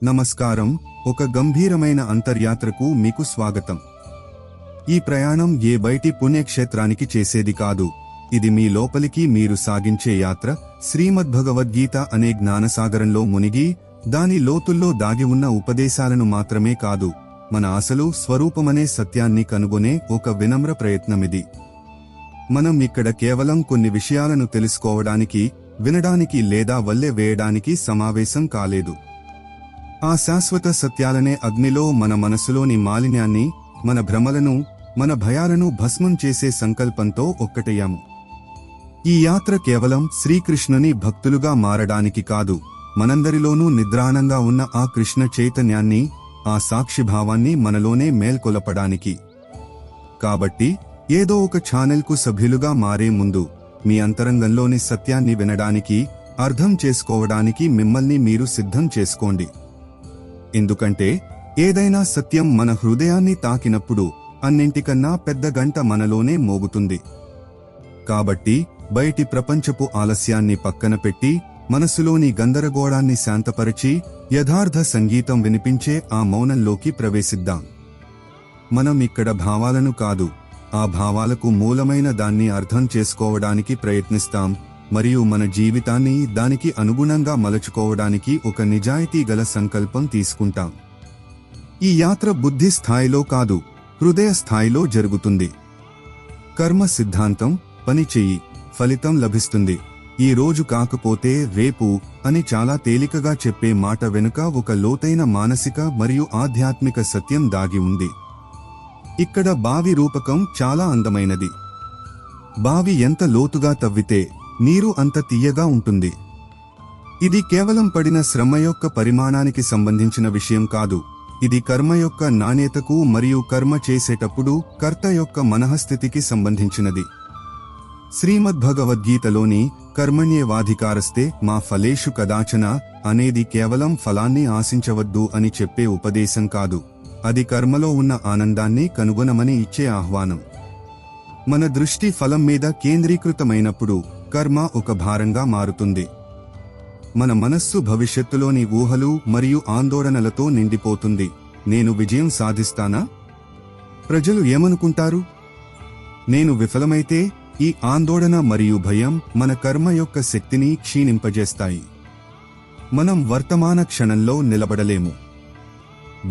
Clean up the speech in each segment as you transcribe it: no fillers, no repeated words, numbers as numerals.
నమస్కారం. ఒక గంభీరమైన అంతర్యాత్రకు మీకు స్వాగతం. ఈ ప్రయాణం ఏ బయటి పుణ్యక్షేత్రానికి చేసేది కాదు. ఇది మీ లోపలికి మీరు సాగించే యాత్ర. శ్రీమద్భగవద్గీత అనే జ్ఞానసాగరంలో మునిగి దాని లోతుల్లో దాగి ఉన్న ఉపదేశాలను మాత్రమే కాదు, మన అసలు స్వరూపమనే సత్యాన్ని కనుగొనే ఒక వినమ్ర ప్రయత్నమిది. మనం ఇక్కడ కేవలం కొన్ని విషయాలను తెలుసుకోవడానికి, వినడానికి లేదా వల్లె వేయడానికి సమావేశం కాలేదు. ఆ శాశ్వత సత్యాలనే అగ్నిలో మన మనసులోని మాలిన్యాన్ని, మన భ్రమలను, మన భయాలను భస్మం చేసే సంకల్పంతో ఒక్కటయ్యాము. ఈ యాత్ర కేవలం శ్రీకృష్ణుని భక్తులుగా మారడానికి కాదు, మనందరిలోనూ నిద్రాణంగా ఉన్న ఆ కృష్ణ చైతన్యాన్ని, ఆ సాక్షిభావాన్ని మనలోనే మేల్కొలపడానికి. కాబట్టి ఏదో ఒక ఛానల్కు సభ్యులుగా మారే ముందు మీ అంతరంగంలోని సత్యాన్ని వినడానికి, అర్థం చేసుకోవడానికి మిమ్మల్ని మీరు సిద్ధం చేసుకోండి. ఎందుకంటే ఏదైనా సత్యం మన హృదయాన్ని తాకినప్పుడు అన్నింటికన్నా పెద్ద గంట మనలోనే మోగుతుంది. కాబట్టి బయటి ప్రపంచపు ఆలస్యాన్ని పక్కన పెట్టి, మనసులోని గందరగోళాన్ని శాంతపరిచి, యథార్థ సంగీతం వినిపించే ఆ మౌనంలోకి ప్రవేశిద్దాం. మనం ఇక్కడ భావాలను కాదు, ఆ భావాలకు మూలమైన దాన్ని అర్థం చేసుకోవడానికి ప్రయత్నిస్తాం, మరియు మన జీవితాన్ని దానికి అనుగుణంగా మలచుకోవడానికి ఒక నిజాయితీ గల సంకల్పం తీసుకుంటాం. ఈ యాత్ర బుద్ధి స్థాయిలో కాదు, హృదయ స్థాయిలో జరుగుతుంది. కర్మ సిద్ధాంతం, పని చెయ్యి, ఫలితం లభిస్తుంది, ఈ రోజు కాకపోతే రేపు అని చాలా తేలికగా చెప్పే మాట వెనుక ఒక లోతైన మానసిక మరియు ఆధ్యాత్మిక సత్యం దాగి ఉంది. ఇక్కడ బావి రూపకం చాలా అందమైనది. బావి ఎంత లోతుగా తవ్వితే నీరు అంత తీయగా ఉంటుంది. ఇది కేవలం పడిన శ్రమ యొక్క పరిమాణానికి సంబంధించిన విషయం కాదు, ఇది కర్మ యొక్క నాణ్యతకు మరియు కర్మ చేసేటప్పుడు కర్త యొక్క మనఃస్థితికి సంబంధించినది. శ్రీమద్భగవద్గీతలోని కర్మణ్యేవాధికారస్తే మా ఫలేషు కదాచన అనేది కేవలం ఫలాన్ని ఆశించవద్దు అని చెప్పే ఉపదేశం కాదు, అది కర్మలో ఉన్న ఆనందాన్ని కనుగొనమని ఇచ్చే ఆహ్వానం. మన దృష్టి ఫలం మీద కేంద్రీకృతమైనప్పుడు కర్మ ఒక భారంగా మారుతుంది. మన మనస్సు భవిష్యత్తులోని ఊహలు మరియు ఆందోళనలతో నిండిపోతుంది. నేను విజయం సాధిస్తానా? ప్రజలు ఏమనుకుంటారు? నేను విఫలమైతే? ఈ ఆందోళన మరియు భయం మన కర్మ యొక్క శక్తిని క్షీణింపజేస్తాయి. మనం వర్తమాన క్షణంలో నిలబడలేము.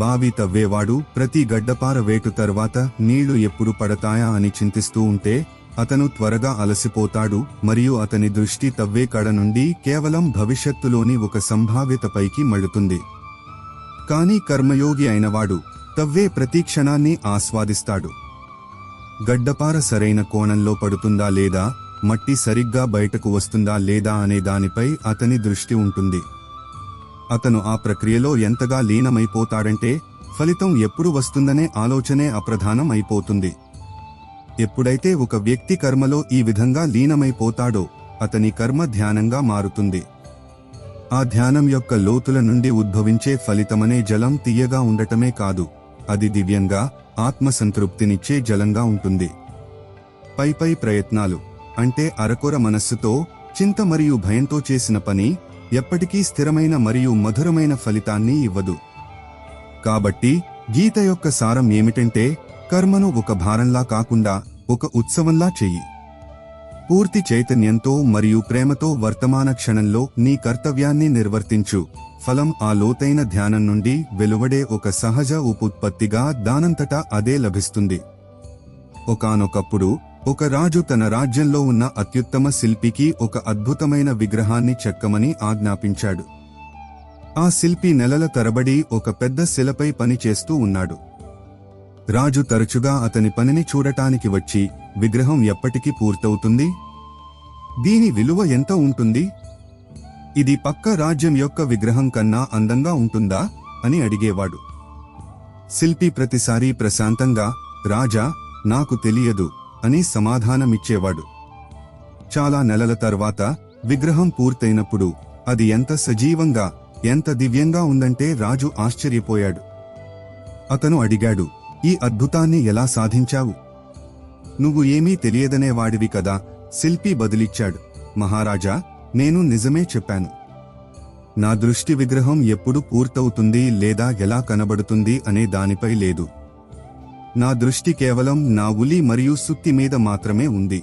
బావి తవ్వేవాడు ప్రతి గడ్డపార వేటు తర్వాత నీళ్లు ఎప్పుడు పడతాయా అని చింతిస్తూ ఉంటే అతను త్వరగా అలసిపోతాడు మరియు అతని దృష్టి తవ్వే కడ నుండి కేవలం భవిష్యత్తులోని ఒక సంభావ్యతపైకి మళ్ళుతుంది. కానీ కర్మయోగి అయినవాడు తవ్వే ప్రతి క్షణాన్ని ఆస్వాదిస్తాడు. గడ్డపార సరైన కోణంలో పడుతుందా లేదా, మట్టి సరిగ్గా బయటకు వస్తుందా లేదా అనే దానిపై అతని దృష్టి ఉంటుంది. అతను ఆ ప్రక్రియలో ఎంతగా లీనమైపోతాడంటే ఫలితం ఎప్పుడు వస్తుందనే ఆలోచనే అప్రధానం అయిపోతుంది. ఎప్పుడైతే ఒక వ్యక్తి కర్మలో ఈ విధంగా లీనమైపోతాడో అతని కర్మ ధ్యానంగా మారుతుంది. ఆ ధ్యానం యొక్క లోతుల నుండి ఉద్భవించే ఫలితమనే జలం తీయగా ఉండటమే కాదు, అది దివ్యంగా, ఆత్మసంతృప్తినిచ్చే జలంగా ఉంటుంది. పై ప్రయత్నాలు అంటే అరకొర మనస్సుతో, చింత మరియు భయంతో చేసిన పని ఎప్పటికీ స్థిరమైన మరియు మధురమైన ఫలితాన్ని ఇవ్వదు. కాబట్టి గీత యొక్క సారం ఏమిటంటే, కర్మను ఒక భారంలా కాకుండా ఒక ఉత్సవంలా చెయ్యి. పూర్తి చైతన్యంతో మరియు ప్రేమతో వర్తమాన క్షణంలో నీ కర్తవ్యాన్ని నిర్వర్తించు. ఫలం ఆ లోతైన ధ్యానం నుండి వెలువడే ఒక సహజ ఉత్పత్తిగా దానంతటా అదే లభిస్తుంది. ఒకానొకప్పుడు ఒక రాజు తన రాజ్యంలో ఉన్న అత్యుత్తమ శిల్పికి ఒక అద్భుతమైన విగ్రహాన్ని చెక్కమని ఆజ్ఞాపించాడు. ఆ శిల్పి నెలల తరబడి ఒక పెద్ద శిలపై పని చేస్తూ ఉన్నాడు. రాజు తరచుగా అతని పనిని చూడటానికి వచ్చి, విగ్రహం ఎప్పటికి పూర్తవుతుంది? దీని విలువ ఎంత ఉంటుంది? ఇది పక్క రాజ్యం యొక్క విగ్రహం కన్నా అందంగా ఉంటుందా అని అడిగేవాడు. శిల్పి ప్రతిసారీ ప్రశాంతంగా, రాజా, నాకు తెలియదు అని సమాధానమిచ్చేవాడు. చాలా నెలల తర్వాత విగ్రహం పూర్తయినప్పుడు అది ఎంత సజీవంగా, ఎంత దివ్యంగా ఉందంటే రాజు ఆశ్చర్యపోయాడు. అతను అడిగాడు, ఈ అద్భుతాన్ని ఎలా సాధించావు? నువ్వు ఏమీ తెలియదనేవాడివి కదా. శిల్పి బదులిచ్చాడు, మహారాజా, నేను నిజమే చెప్పాను. నా దృష్టి విగ్రహం ఎప్పుడు పూర్తవుతుంది లేదా ఎలా కనబడుతుంది అనే దానిపై లేదు. నా దృష్టి కేవలం నా ఉలి మరియు సుత్తి మీద మాత్రమే ఉంది.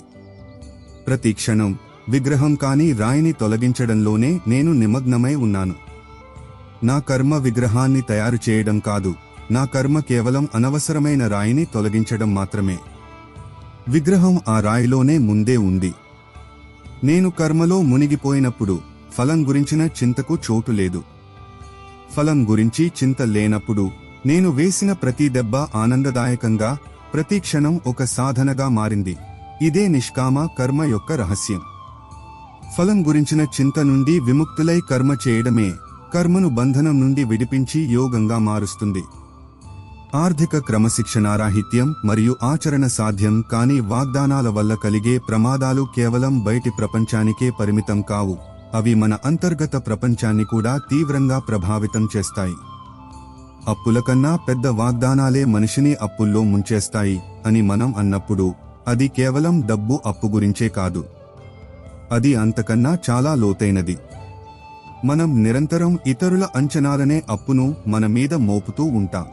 ప్రతి క్షణం విగ్రహం కాని రాయిని తొలగించడంలోనే నేను నిమగ్నమై ఉన్నాను. నా కర్మ విగ్రహాన్ని తయారు చేయడం కాదు, నా కర్మ కేవలం అనవసరమైన రాయిని తొలగించడం మాత్రమే. విగ్రహం ఆ రాయిలోనే ముందే ఉంది. నేను కర్మలో మునిగిపోయినప్పుడు ఫలం గురించిన చింతకు చోటు లేదు. ఫలం గురించి చింత లేనప్పుడు నేను వేసిన ప్రతి దెబ్బ ఆనందదాయకంగా, ప్రతి క్షణం ఒక సాధనగా మారింది. ఇదే నిష్కామ కర్మ యొక్క రహస్యం. ఫలం గురించిన చింత నుండి విముక్తులై కర్మ చేయడమే కర్మను బంధనం నుండి విడిపించి యోగంగా మారుస్తుంది. ఆర్థిక క్రమశిక్షణారాహిత్యం మరియు ఆచరణ సాధ్యం కాని వాగ్దానాల వల్ల కలిగే ప్రమాదాలు కేవలం బయటి ప్రపంచానికే పరిమితం కావు, అవి మన అంతర్గత ప్రపంచాన్ని కూడా తీవ్రంగా ప్రభావితం చేస్తాయి. అప్పుల కన్నా పెద్ద వాగ్దానాలే మనిషిని అప్పుల్లో ముంచేస్తాయి అని మనం అన్నప్పుడు అది కేవలం డబ్బు అప్పు గురించే కాదు, అది అంతకన్నా చాలా లోతైనది. మనం నిరంతరం ఇతరుల అంచనాలనే అప్పును మన మీద మోపుతూ ఉంటాం.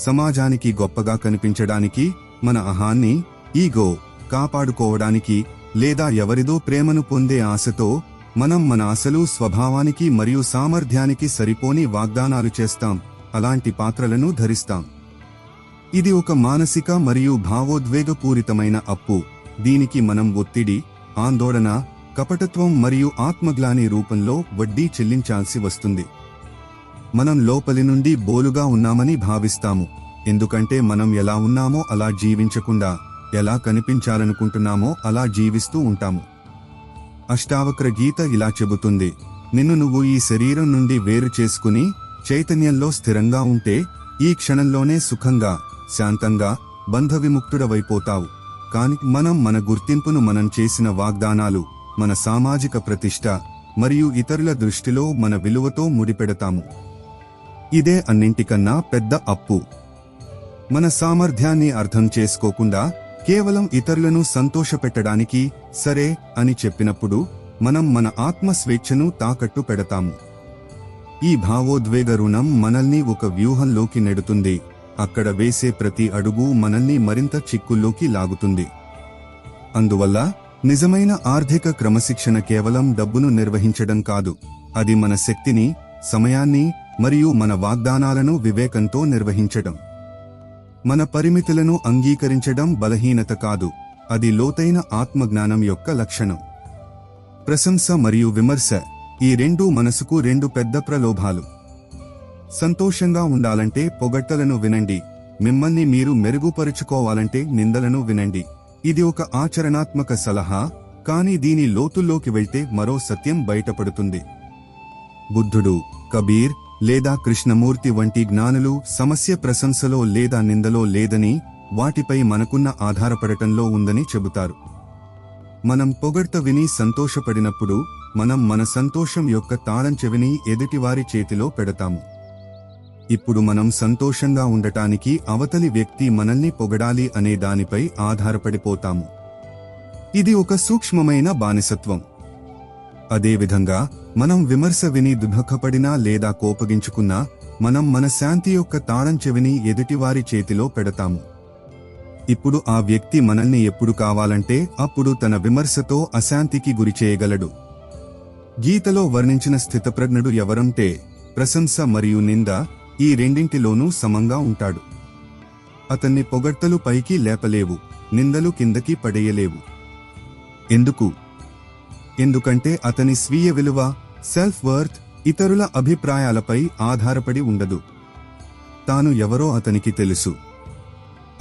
సమాజానికి గొప్పగా కనిపించడానికి, మన అహాన్ని, ఈగో కాపాడుకోవడానికి, లేదా ఎవరిదో ప్రేమను పొందే ఆశతో మనం మన అసలు స్వభావానికి మరియు సామర్థ్యానికి సరిపోని వాగ్దానాలు చేస్తాం, అలాంటి పాత్రలను ధరిస్తాం. ఇది ఒక మానసిక మరియు భావోద్వేగపూరితమైన అప్పు. దీనికి మనం ఒత్తిడి, ఆందోళన, కపటత్వం మరియు ఆత్మగ్లాని రూపంలో వడ్డీ చెల్లించాల్సి వస్తుంది. మనం లోపలి నుండి బోలుగా ఉన్నామని భావిస్తాము, ఎందుకంటే మనం ఎలా ఉన్నామో అలా జీవించకుండా ఎలా కనిపించాలనుకుంటున్నామో అలా జీవిస్తూ ఉంటాము. అష్టావక్ర గీత ఇలా చెబుతుంది, నిన్ను నువ్వు ఈ శరీరం నుండి వేరు చేసుకుని చైతన్యంలో స్థిరంగా ఉంటే ఈ క్షణంలోనే సుఖంగా, శాంతంగా, బంధవిముక్తుడవైపోతావు. కాని మనం మన గుర్తింపును మనం చేసిన వాగ్దానాలు, మన సామాజిక ప్రతిష్ట మరియు ఇతరుల దృష్టిలో మన విలువతో ముడిపెడతాము. ఇదే అన్నింటికన్నా పెద్ద అప్పు. మన సామర్థ్యాన్ని అర్థం చేసుకోకుండా కేవలం ఇతరులను సంతోషపెట్టడానికి సరే అని చెప్పినప్పుడు మనం మన ఆత్మ స్వేచ్ఛను తాకట్టు పెడతాము. ఈ భావోద్వేగ రుణం మనల్ని ఒక వ్యూహంలోకి నెడుతుంది. అక్కడ వేసే ప్రతి అడుగు మనల్ని మరింత చిక్కుల్లోకి లాగుతుంది. అందువల్ల నిజమైన ఆర్థిక క్రమశిక్షణ కేవలం డబ్బును నిర్వహించడం కాదు, అది మన శక్తిని, సమయాన్ని మరియు మన వాగ్దానాలను వివేకంతో నిర్వహించడం. మన పరిమితులను అంగీకరించడం బలహీనత కాదు, అది లోతైన ఆత్మజ్ఞానం యొక్క లక్షణం. ప్రశంస మరియు విమర్శ, ఈ రెండూ మనసుకు రెండు పెద్ద ప్రలోభాలు. సంతోషంగా ఉండాలంటే పొగడ్తలను వినండి, మిమ్మల్ని మీరు మెరుగుపరుచుకోవాలంటే నిందలను వినండి. ఇది ఒక ఆచరణాత్మక సలహా, కానీ దీని లోతుల్లోకి వెళ్తే మరో సత్యం బయటపడుతుంది. బుద్ధుడు, కబీర్ లేదా కృష్ణమూర్తి వంటి జ్ఞానులు సమస్య ప్రశంసలో లేదా నిందలో లేదని, వాటిపై మనకున్న ఆధారపడటంలో ఉందని చెబుతారు. మనం పొగడ్త విని సంతోషపడినప్పుడు మనం మన సంతోషం యొక్క తాళం చెవిని ఎదుటివారి చేతిలో పెడతాము. ఇప్పుడు మనం సంతోషంగా ఉండటానికి అవతలి వ్యక్తి మనల్ని పొగడాలి అనే దానిపై ఆధారపడిపోతాము. ఇది ఒక సూక్ష్మమైన బానిసత్వం. అదేవిధంగా మనం విమర్శ విని దుఃఖపడినా లేదా కోపగించుకున్నా మనం మన శాంతి యొక్క తాళం చెవిని ఎదుటివారి చేతిలో పెడతాము. ఇప్పుడు ఆ వ్యక్తి మనల్ని ఎప్పుడు కావాలంటే అప్పుడు తన విమర్శతో అశాంతికి గురిచేయగలడు. గీతలో వర్ణించిన స్థితప్రజ్ఞుడు ఎవరంటే ప్రశంస మరియు నింద ఈ రెండింటిలోనూ సమంగా ఉంటాడు. అతన్ని పొగడ్తలు పైకి లేపలేవు, నిందలు కిందకి పడేయలేవు. ఎందుకంటే అతని స్వీయ విలువ, సెల్ఫ్ వర్త్ ఇతరుల అభిప్రాయాలపై ఆధారపడి ఉండదు. తాను ఎవరో అతనికి తెలుసు.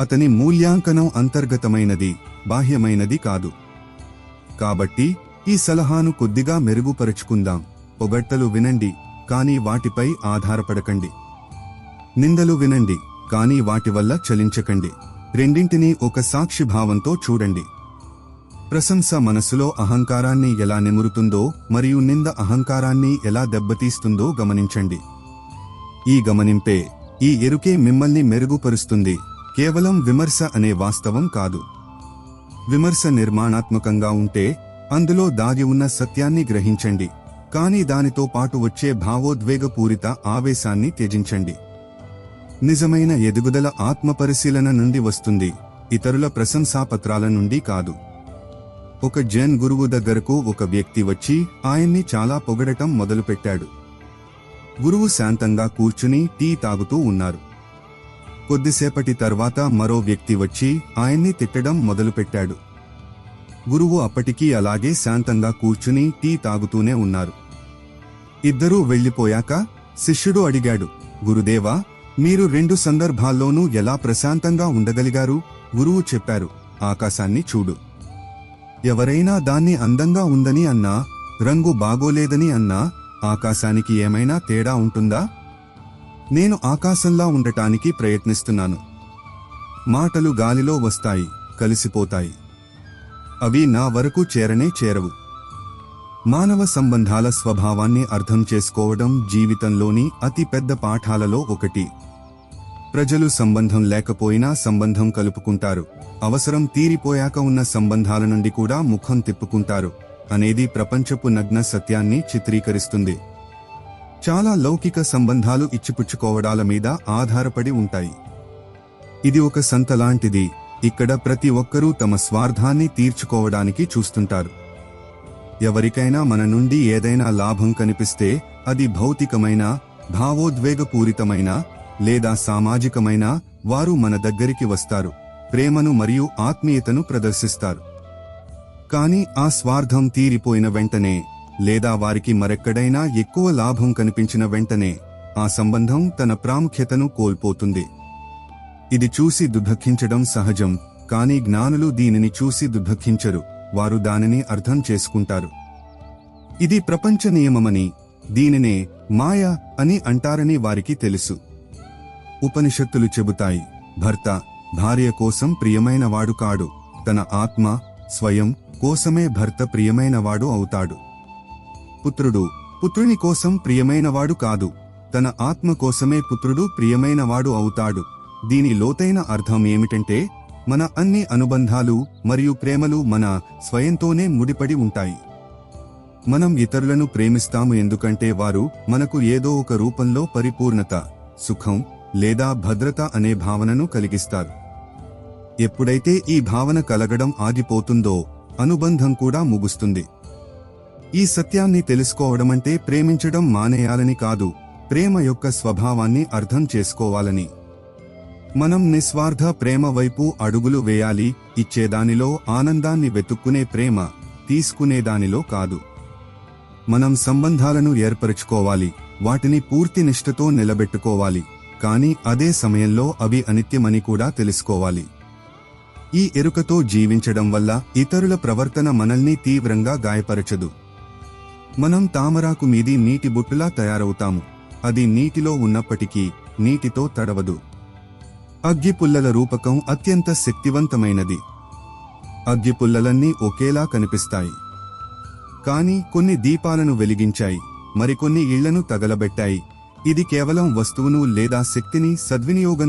అతని మూల్యాంకనం అంతర్గతమైనది, బాహ్యమైనది కాదు. కాబట్టి ఈ సలహాను కొద్దిగా మెరుగుపరుచుకుందాం. పొగడ్తలు వినండి, కానీ వాటిపై ఆధారపడకండి. నిందలు వినండి, కానీ వాటి వల్ల చలించకండి. రెండింటినీ ఒక సాక్షిభావంతో చూడండి. ప్రశంస మనసులో అహంకారాన్ని ఎలా నిమురుతుందో మరియు నింద అహంకారాన్ని ఎలా దెబ్బతీస్తుందో గమనించండి. ఈ గమనింపే, ఈ ఎరుకే మిమ్మల్ని మెరుగుపరుస్తుంది, కేవలం విమర్శ అనే వాస్తవం కాదు. విమర్శ నిర్మాణాత్మకంగా ఉంటే అందులో దాగి ఉన్న సత్యాన్ని గ్రహించండి. కానీ దానితో పాటు వచ్చే భావోద్వేగపూరిత ఆవేశాన్ని త్యజించండి. నిజమైన ఎదుగుదల ఆత్మపరిశీలన నుండి వస్తుంది, ఇతరుల ప్రశంసాపత్రాల నుండి కాదు. ఒక జైన్ గురువు దగ్గరకు ఒక వ్యక్తి వచ్చి ఆయన్ని చాలా పొగడటం మొదలుపెట్టాడు. గురువు శాంతంగా కూర్చుని టీ తాగుతూ ఉన్నారు. కొద్దిసేపటి తర్వాత మరో వ్యక్తి వచ్చి ఆయన్ని తిట్టడం మొదలుపెట్టాడు. గురువు అప్పటికీ అలాగే శాంతంగా కూర్చుని టీ తాగుతూనే ఉన్నారు. ఇద్దరూ వెళ్లిపోయాక శిష్యుడు అడిగాడు, గురుదేవా, మీరు 2 సందర్భాల్లోనూ ఎలా ప్రశాంతంగా ఉండగలిగారు? గురువు చెప్పారు, ఆకాశాన్ని చూడు. ఎవరైనా దాన్ని అందంగా ఉందని అన్నా, రంగు బాగోలేదని అన్నా, ఆకాశానికి ఏమైనా తేడా ఉంటుందా? నేను ఆకాశంలా ఉండటానికి ప్రయత్నిస్తున్నాను. మాటలు గాలిలో వస్తాయి, కలిసిపోతాయి. అవి నా వరకు చేరవు. మానవ సంబంధాల స్వభావాన్ని అర్థం చేసుకోవడం జీవితంలోని అతి పెద్ద పాఠాలలో ఒకటి. ప్రజలు సంబంధం లేకపోయినా సంబంధం కలుపుకుంటారు, అవసరం తీరిపోయాక ఉన్న సంబంధాల నుండి కూడా ముఖం తిప్పుకుంటారు అనేది ప్రపంచపు నగ్న సత్యాన్ని చిత్రీకరిస్తుంది. చాలా లౌకిక సంబంధాలు ఇచ్చిపుచ్చుకోవడాల మీద ఆధారపడి ఉంటాయి. ఇది ఒక సంతలాంటిది, ఇక్కడ ప్రతి ఒక్కరూ తమ స్వార్థాన్ని తీర్చుకోవడానికి చూస్తుంటారు. ఎవరికైనా మన నుండి ఏదైనా లాభం కనిపిస్తే అది భౌతికమైన, భావోద్వేగపూరితమైన లేదా సామాజికమైన, వారు మన దగ్గరికి వస్తారు, ప్రేమను మరియు ఆత్మీయతను ప్రదర్శిస్తారు. కానీ ఆ స్వార్థం తీరిపోయిన వెంటనే లేదా వారికి మరెక్కడైనా ఎక్కువ లాభం కనిపించిన వెంటనే ఆ సంబంధం తన ప్రాముఖ్యతను కోల్పోతుంది. ఇది చూసి దుఃఖించడం సహజం, కానీ జ్ఞానులు దీనిని చూసి దుఃఖించరు, వారు దానిని అర్థం చేసుకుంటారు. ఇది ప్రపంచ నియమమని, దీనినే మాయ అని అంటారని వారికి తెలుసు. ఉపనిషత్తులు చెబుతాయి, భర్త భార్య కోసం ప్రియమైనవాడు కాడు, తన ఆత్మ స్వయం కోసమే భర్త ప్రియమైనవాడు అవుతాడు. పుత్రుడు పుత్రుని కోసం ప్రియమైనవాడు కాదు, తన ఆత్మ కోసమే పుత్రుడు ప్రియమైనవాడు అవుతాడు. దీని లోతైన అర్థం ఏమిటంటే, మన అన్ని అనుబంధాలు మరియు ప్రేమలు మన స్వయంతోనే ముడిపడి ఉంటాయి. మనం ఇతరులను ప్రేమిస్తాము ఎందుకంటే వారు మనకు ఏదో ఒక రూపంలో పరిపూర్ణత, సుఖం లేదా భద్రత అనే భావనను కలిగిస్తారు. ఎప్పుడైతే ఈ భావన కలగడం ఆగిపోతుందో అనుబంధం కూడా ముగుస్తుంది. ఈ సత్యాన్ని తెలుసుకోవడమంటే ప్రేమించడం మానేయాలని కాదు, ప్రేమ యొక్క స్వభావాన్ని అర్థం చేసుకోవాలని. మనం నిస్వార్థ ప్రేమ వైపు అడుగులు వేయాలి, ఇచ్చేదానిలో ఆనందాన్ని వెతుక్కునే ప్రేమ, తీసుకునేదానిలో కాదు. మనం సంబంధాలను ఏర్పరచుకోవాలి, వాటిని పూర్తి నిష్ఠతో నిలబెట్టుకోవాలి, కానీ అదే సమయంలో అవి అనిత్యమని కూడా తెలుసుకోవాలి. ఈ ఎరుకతో జీవించడం వల్ల ఇతరుల ప్రవర్తన మనల్ని తీవ్రంగా గాయపరచదు. మనం తామరాకు మీది నీటి బుట్టులా తయారవుతాము, అది నీటిలో ఉన్నప్పటికీ నీటితో తడవదు. అగ్గిపుల్లల రూపకం అత్యంత శక్తివంతమైనది. అగ్గిపుల్లలన్నీ ఒకేలా కనిపిస్తాయి, కానీ కొన్ని దీపాలను వెలిగించాయి, మరికొన్ని ఇళ్లను తగలబెట్టాయి. ఇది కేవలం వస్తువును లేదా శక్తిని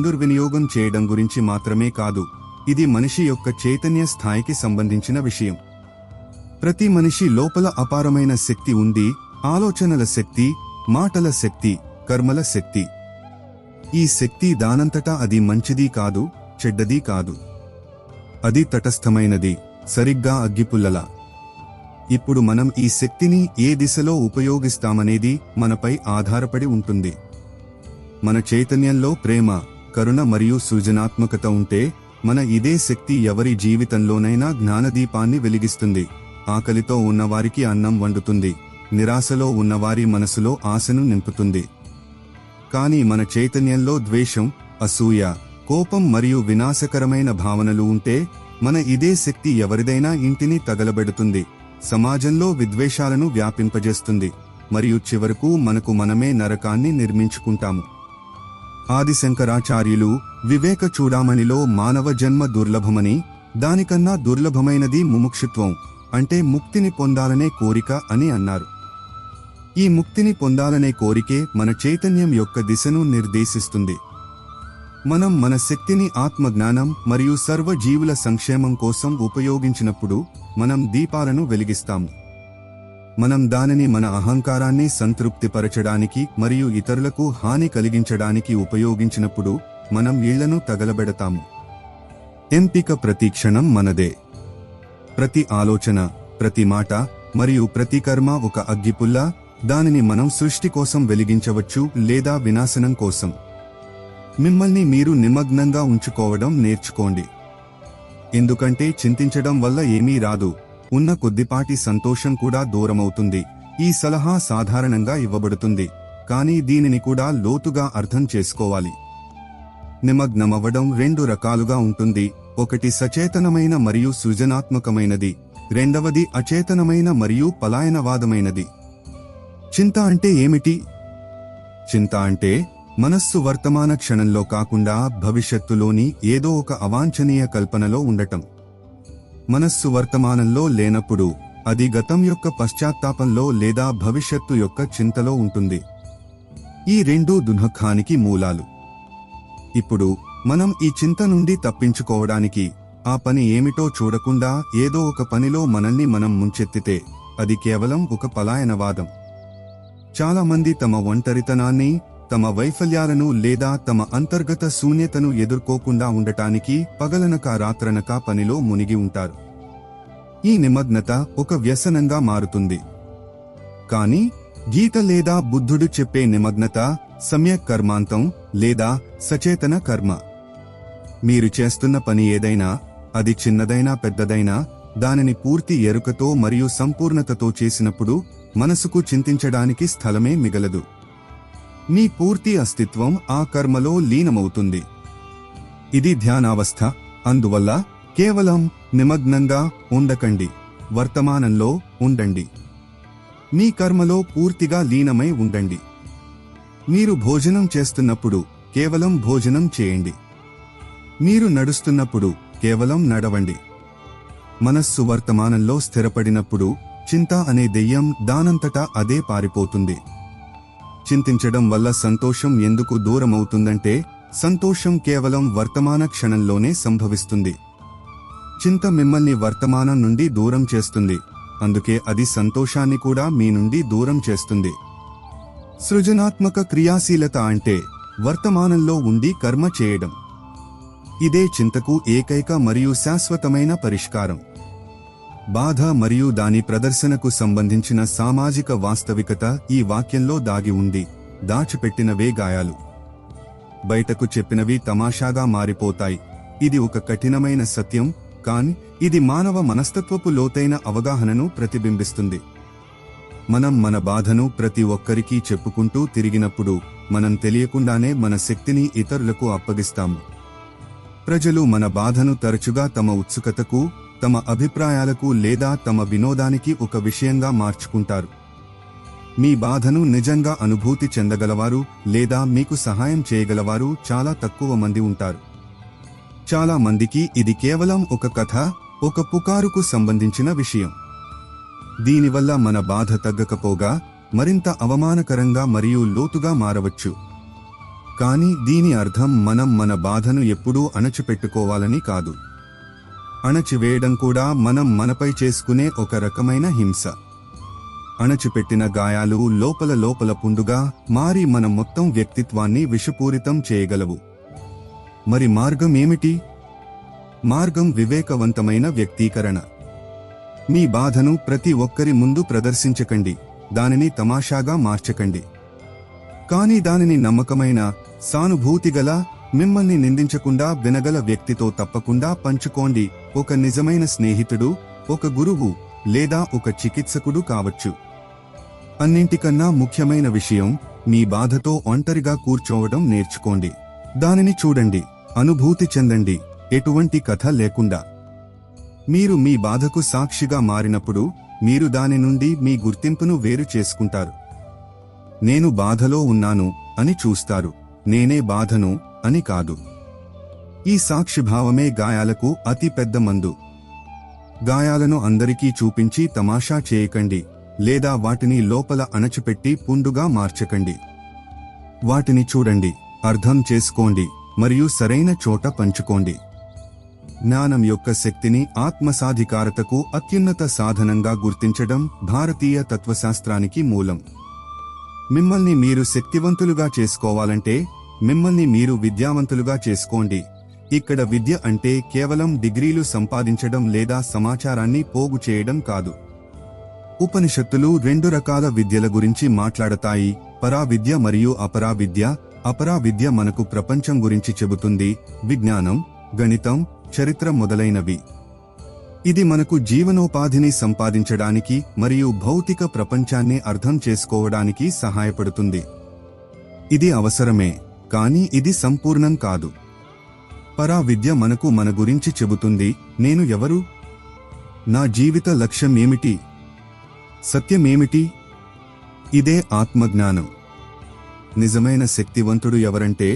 దుర్వినియోగం చేయడం గురించి మాత్రమే కాదు, ఇది మనిషి యొక్క చైతన్య స్థాయికి సంబంధించిన విషయం. ప్రతి మనిషి లోపల అపారమైన శక్తి ఉంది, ఆలోచనల శక్తి, మాటల శక్తి, కర్మల శక్తి. ఈ శక్తి దానంతటా అది మంచిది కాదు, చెడ్డది కాదు. అది తటస్థమైనది, సరిగ్గా అగ్గిపుల్లలా. ఇప్పుడు మనం ఈ శక్తిని ఏ దిశలో ఉపయోగిస్తామనేది మనపై ఆధారపడి ఉంటుంది. మన చైతన్యంలో ప్రేమ, కరుణ మరియు సృజనాత్మకత ఉంటే మన ఇదే శక్తి ఎవరి జీవితంలోనైనా జ్ఞానదీపాన్ని వెలిగిస్తుంది. ఆకలితో ఉన్నవారికి అన్నం వండుతుంది, నిరాశలో ఉన్నవారి మనసులో ఆశను నింపుతుంది. కానీ మన చైతన్యంలో ద్వేషం, అసూయ, కోపం మరియు వినాశకరమైన భావనలు ఉంటే మన ఇదే శక్తి ఎవరిదైనా ఇంటిని తగలబెడుతుంది, సమాజంలో విద్వేషాలను వ్యాపింపజేస్తుంది, మరియు చివరకు మనకు మనమే నరకాన్ని నిర్మించుకుంటాము. ఆదిశంకరాచార్యులు వివేక చూడామణిలో మానవ జన్మ దుర్లభమని, దానికన్నా దుర్లభమైనది ముముక్షుత్వం అంటే ముక్తిని పొందాలనే కోరిక అని అన్నారు. ఈ ముక్తిని పొందాలనే కోరికే మన చైతన్యం యొక్క దిశను నిర్దేశిస్తుంది. మనం మన శక్తిని ఆత్మజ్ఞానం మరియు సర్వజీవుల సంక్షేమం కోసం ఉపయోగించినప్పుడు మనం దీపాలను వెలిగిస్తాము. మనం దానిని మన అహంకారాన్ని సంతృప్తిపరచడానికి మరియు ఇతరులకు హాని కలిగించడానికి ఉపయోగించినప్పుడు మనం ఇళ్లను తగలబెడతాము. ఎంపిక ప్రతి క్షణం మనదే. ప్రతి ఆలోచన, ప్రతి మాట మరియు ప్రతి కర్మ ఒక అగ్గిపుల్ల. దానిని మనం సృష్టి కోసం వెలిగించవచ్చు లేదా వినాశనం కోసం. మిమ్మల్ని మీరు నిమగ్నంగా ఉంచుకోవడం నేర్చుకోండి. ఎందుకంటే చింతించడం వల్ల ఏమీ రాదు, ఉన్న కొద్దిపాటి సంతోషం కూడా దూరమవుతుంది. ఈ సలహా సాధారణంగా ఇవ్వబడుతుంది, కానీ దీనిని కూడా లోతుగా అర్థం చేసుకోవాలి. నిమగ్నమవ్వడం రెండు రకాలుగా ఉంటుంది. ఒకటి సచేతనమైన మరియు సృజనాత్మకమైనది, రెండవది అచేతనమైన మరియు పలాయనవాదమైనది. చింత అంటే ఏమిటి? చింత అంటే మనస్సు వర్తమాన క్షణంలో కాకుండా భవిష్యత్తులోని ఏదో ఒక అవాంఛనీయ కల్పనలో ఉండటం. మనస్సు వర్తమానంలో లేనప్పుడు అది గతం యొక్క పశ్చాత్తాపంలో లేదా భవిష్యత్తు యొక్క చింతలో ఉంటుంది. ఈ రెండూ దుఃఖానికి మూలాలు. ఇప్పుడు మనం ఈ చింత నుండి తప్పించుకోవడానికి ఆ పని ఏమిటో చూడకుండా ఏదో ఒక పనిలో మనల్ని మనం ముంచెత్తితే అది కేవలం ఒక పలాయనవాదం. చాలా మంది తమ ఒంటరితనాన్ని, తమ వైఫల్యాలను లేదా తమ అంతర్గత శూన్యతను ఎదుర్కోకుండా ఉండటానికి పగలనక రాత్రనక పనిలో మునిగి ఉంటారు. ఈ నిమగ్నత ఒక వ్యసనంగా మారుతుంది. కానీ గీత లేదా బుద్ధుడు చెప్పే నిమగ్నత సమ్యక్ కర్మాంతం లేదా సచేతన కర్మ. మీరు చేస్తున్న పని ఏదైనా, అది చిన్నదైనా పెద్దదైనా, దానిని పూర్తి ఎరుకతో మరియు సంపూర్ణతతో చేసినప్పుడు మనసుకు చింతించడానికి స్థలమే మిగలదు. మీ పూర్తి అస్తిత్వం ఆ కర్మలో లీనమవుతుంది. ఇది ధ్యానావస్థ. అందువల్ల కేవలం నిమగ్నంగా ఉండకండి, వర్తమానంలో ఉండండి. మీ కర్మలో పూర్తిగా లీనమై ఉండండి. మీరు భోజనం చేస్తున్నప్పుడు కేవలం భోజనం చేయండి. మీరు నడుస్తున్నప్పుడు కేవలం నడవండి. మనస్సు వర్తమానంలో స్థిరపడినప్పుడు చింత అనే దెయ్యం దానంతటా అదే పారిపోతుంది. చింతించడం వల్ల సంతోషం ఎందుకు దూరమవుతుందంటే సంతోషం కేవలం వర్తమాన క్షణంలోనే సంభవిస్తుంది. చింత మిమ్మల్ని వర్తమానం నుండి దూరం చేస్తుంది, అందుకే అది సంతోషాన్ని కూడా మీ నుండి దూరం చేస్తుంది. సృజనాత్మక క్రియాశీలత అంటే వర్తమానంలో ఉండి కర్మ చేయడం. ఇదే చింతకు ఏకైక మరియు శాశ్వతమైన పరిష్కారం. బాధ మరియు దాని ప్రదర్శనకు సంబంధించిన సామాజిక వాస్తవికత ఈ వాక్యంలో దాగి ఉంది. దాచిపెట్టినవే గాయాలు. బయటకు చెప్పినవి తమాషాగా మారిపోతాయి. ఇది ఒక కఠినమైన సత్యం, కానీ ఇది మానవ మనస్తత్వపు లోతైన అవగాహనను ప్రతిబింబిస్తుంది. మనం మన బాధను ప్రతి ఒక్కరికీ చెప్పుకుంటూ తిరిగినప్పుడు మనం తెలియకుండానే మన శక్తిని ఇతరులకు అప్పగిస్తాము. ప్రజలు మన బాధను తరచుగా తమ ఉత్సుకతకు, తమ అభిప్రాయాలకు లేదా తమ వినోదానికి ఒక విషయంగా మార్చుకుంటారు. మీ బాధను నిజంగా అనుభూతి చెందగలవారు లేదా మీకు సహాయం చేయగలవారు చాలా తక్కువ మంది ఉంటారు. చాలా మందికి ఇది కేవలం ఒక కథ, ఒక పుకారుకు సంబంధించిన విషయం. దీనివల్ల మన బాధ తగ్గకపోగా మరింత అవమానకరంగా మరియు లోతుగా మారవచ్చు. కానీ దీని అర్థం మనం మన బాధను ఎప్పుడూ అణచిపెట్టుకోవాలని కాదు. అణచివేయడం కూడా మనం మనపై చేసుకునే ఒక రకమైన హింస. అణచిపెట్టిన గాయాలు లోపల లోపల పుండుగా మారి మన మొత్తం వ్యక్తిత్వాన్ని విషపూరితం చేయగలవు. మరి మార్గం ఏమిటి? మార్గం వివేకవంతమైన వ్యక్తీకరణ. మీ బాధను ప్రతి ఒక్కరి ముందు ప్రదర్శించకండి, దానిని తమాషాగా మార్చకండి. కానీ దానిని నమ్మకమైన, సానుభూతిగల, మిమ్మల్ని నిందించకుండా వినగల వ్యక్తితో తప్పకుండా పంచుకోండి. ఒక నిజమైన స్నేహితుడు, ఒక గురువు లేదా ఒక చికిత్సకుడు కావచ్చు. అన్నింటికన్నా ముఖ్యమైన విషయం, మీ బాధతో ఒంటరిగా కూర్చోవడం నేర్చుకోండి. దానిని చూడండి, అనుభూతి చెందండి, ఎటువంటి కథ లేకుండా. మీరు మీ బాధకు సాక్షిగా మారినప్పుడు మీరు దాని నుండి మీ గుర్తింపును వేరు చేసుకుంటారు. నేను బాధలో ఉన్నాను అని చూస్తారు, నేనే బాధను అని కాదు. ఈ సాక్షిభావమే గాయాలకు అతి పెద్ద మందు. గాయాలను అందరికీ చూపించి తమాషా చేయకండి, లేదా వాటిని లోపల అణచిపెట్టి పుండుగా మార్చకండి. వాటిని చూడండి, అర్థం చేసుకోండి మరియు సరైన చోట పంచుకోండి. జ్ఞానం యొక్క శక్తిని ఆత్మసాధికారతకు అత్యున్నత సాధనంగా గుర్తించడం భారతీయ తత్వశాస్త్రానికి మూలం. మిమ్మల్ని మీరు శక్తివంతులుగా చేసుకోవాలంటే మిమ్మల్ని మీరు విద్యావంతులుగా చేసుకోండి. ఇక్కడ విద్య అంటే కేవలం డిగ్రీలు సంపాదించడం లేదా సమాచారాన్ని పోగు చేయడం కాదు. ఉపనిషత్తులు 2 రకాల విద్యల గురించి మాట్లాడతాయి: పరా విద్య మరియు అపరా విద్య. అపరా విద్య మనకు ప్రపంచం గురించి చెబుతుంది, విజ్ఞానం, గణితం, చరిత్ర మొదలైనవి. ఇది మనకు జీవనోపాధిని సంపాదించడానికి మరియు భౌతిక ప్రపంచాన్ని అర్థం చేసుకోవడానికి సహాయపడుతుంది. ఇది అవసరమే, కానీ ఇది సంపూర్ణం కాదు. పరా విద్య మనకు మన గురించి చెబుతుంది: నేను ఎవరు, నా జీవిత లక్ష్యం ఏమిటి, సత్యమేమిటి. ఇదే ఆత్మజ్ఞానం. నిజమైన శక్తివంతుడు ఎవరంటే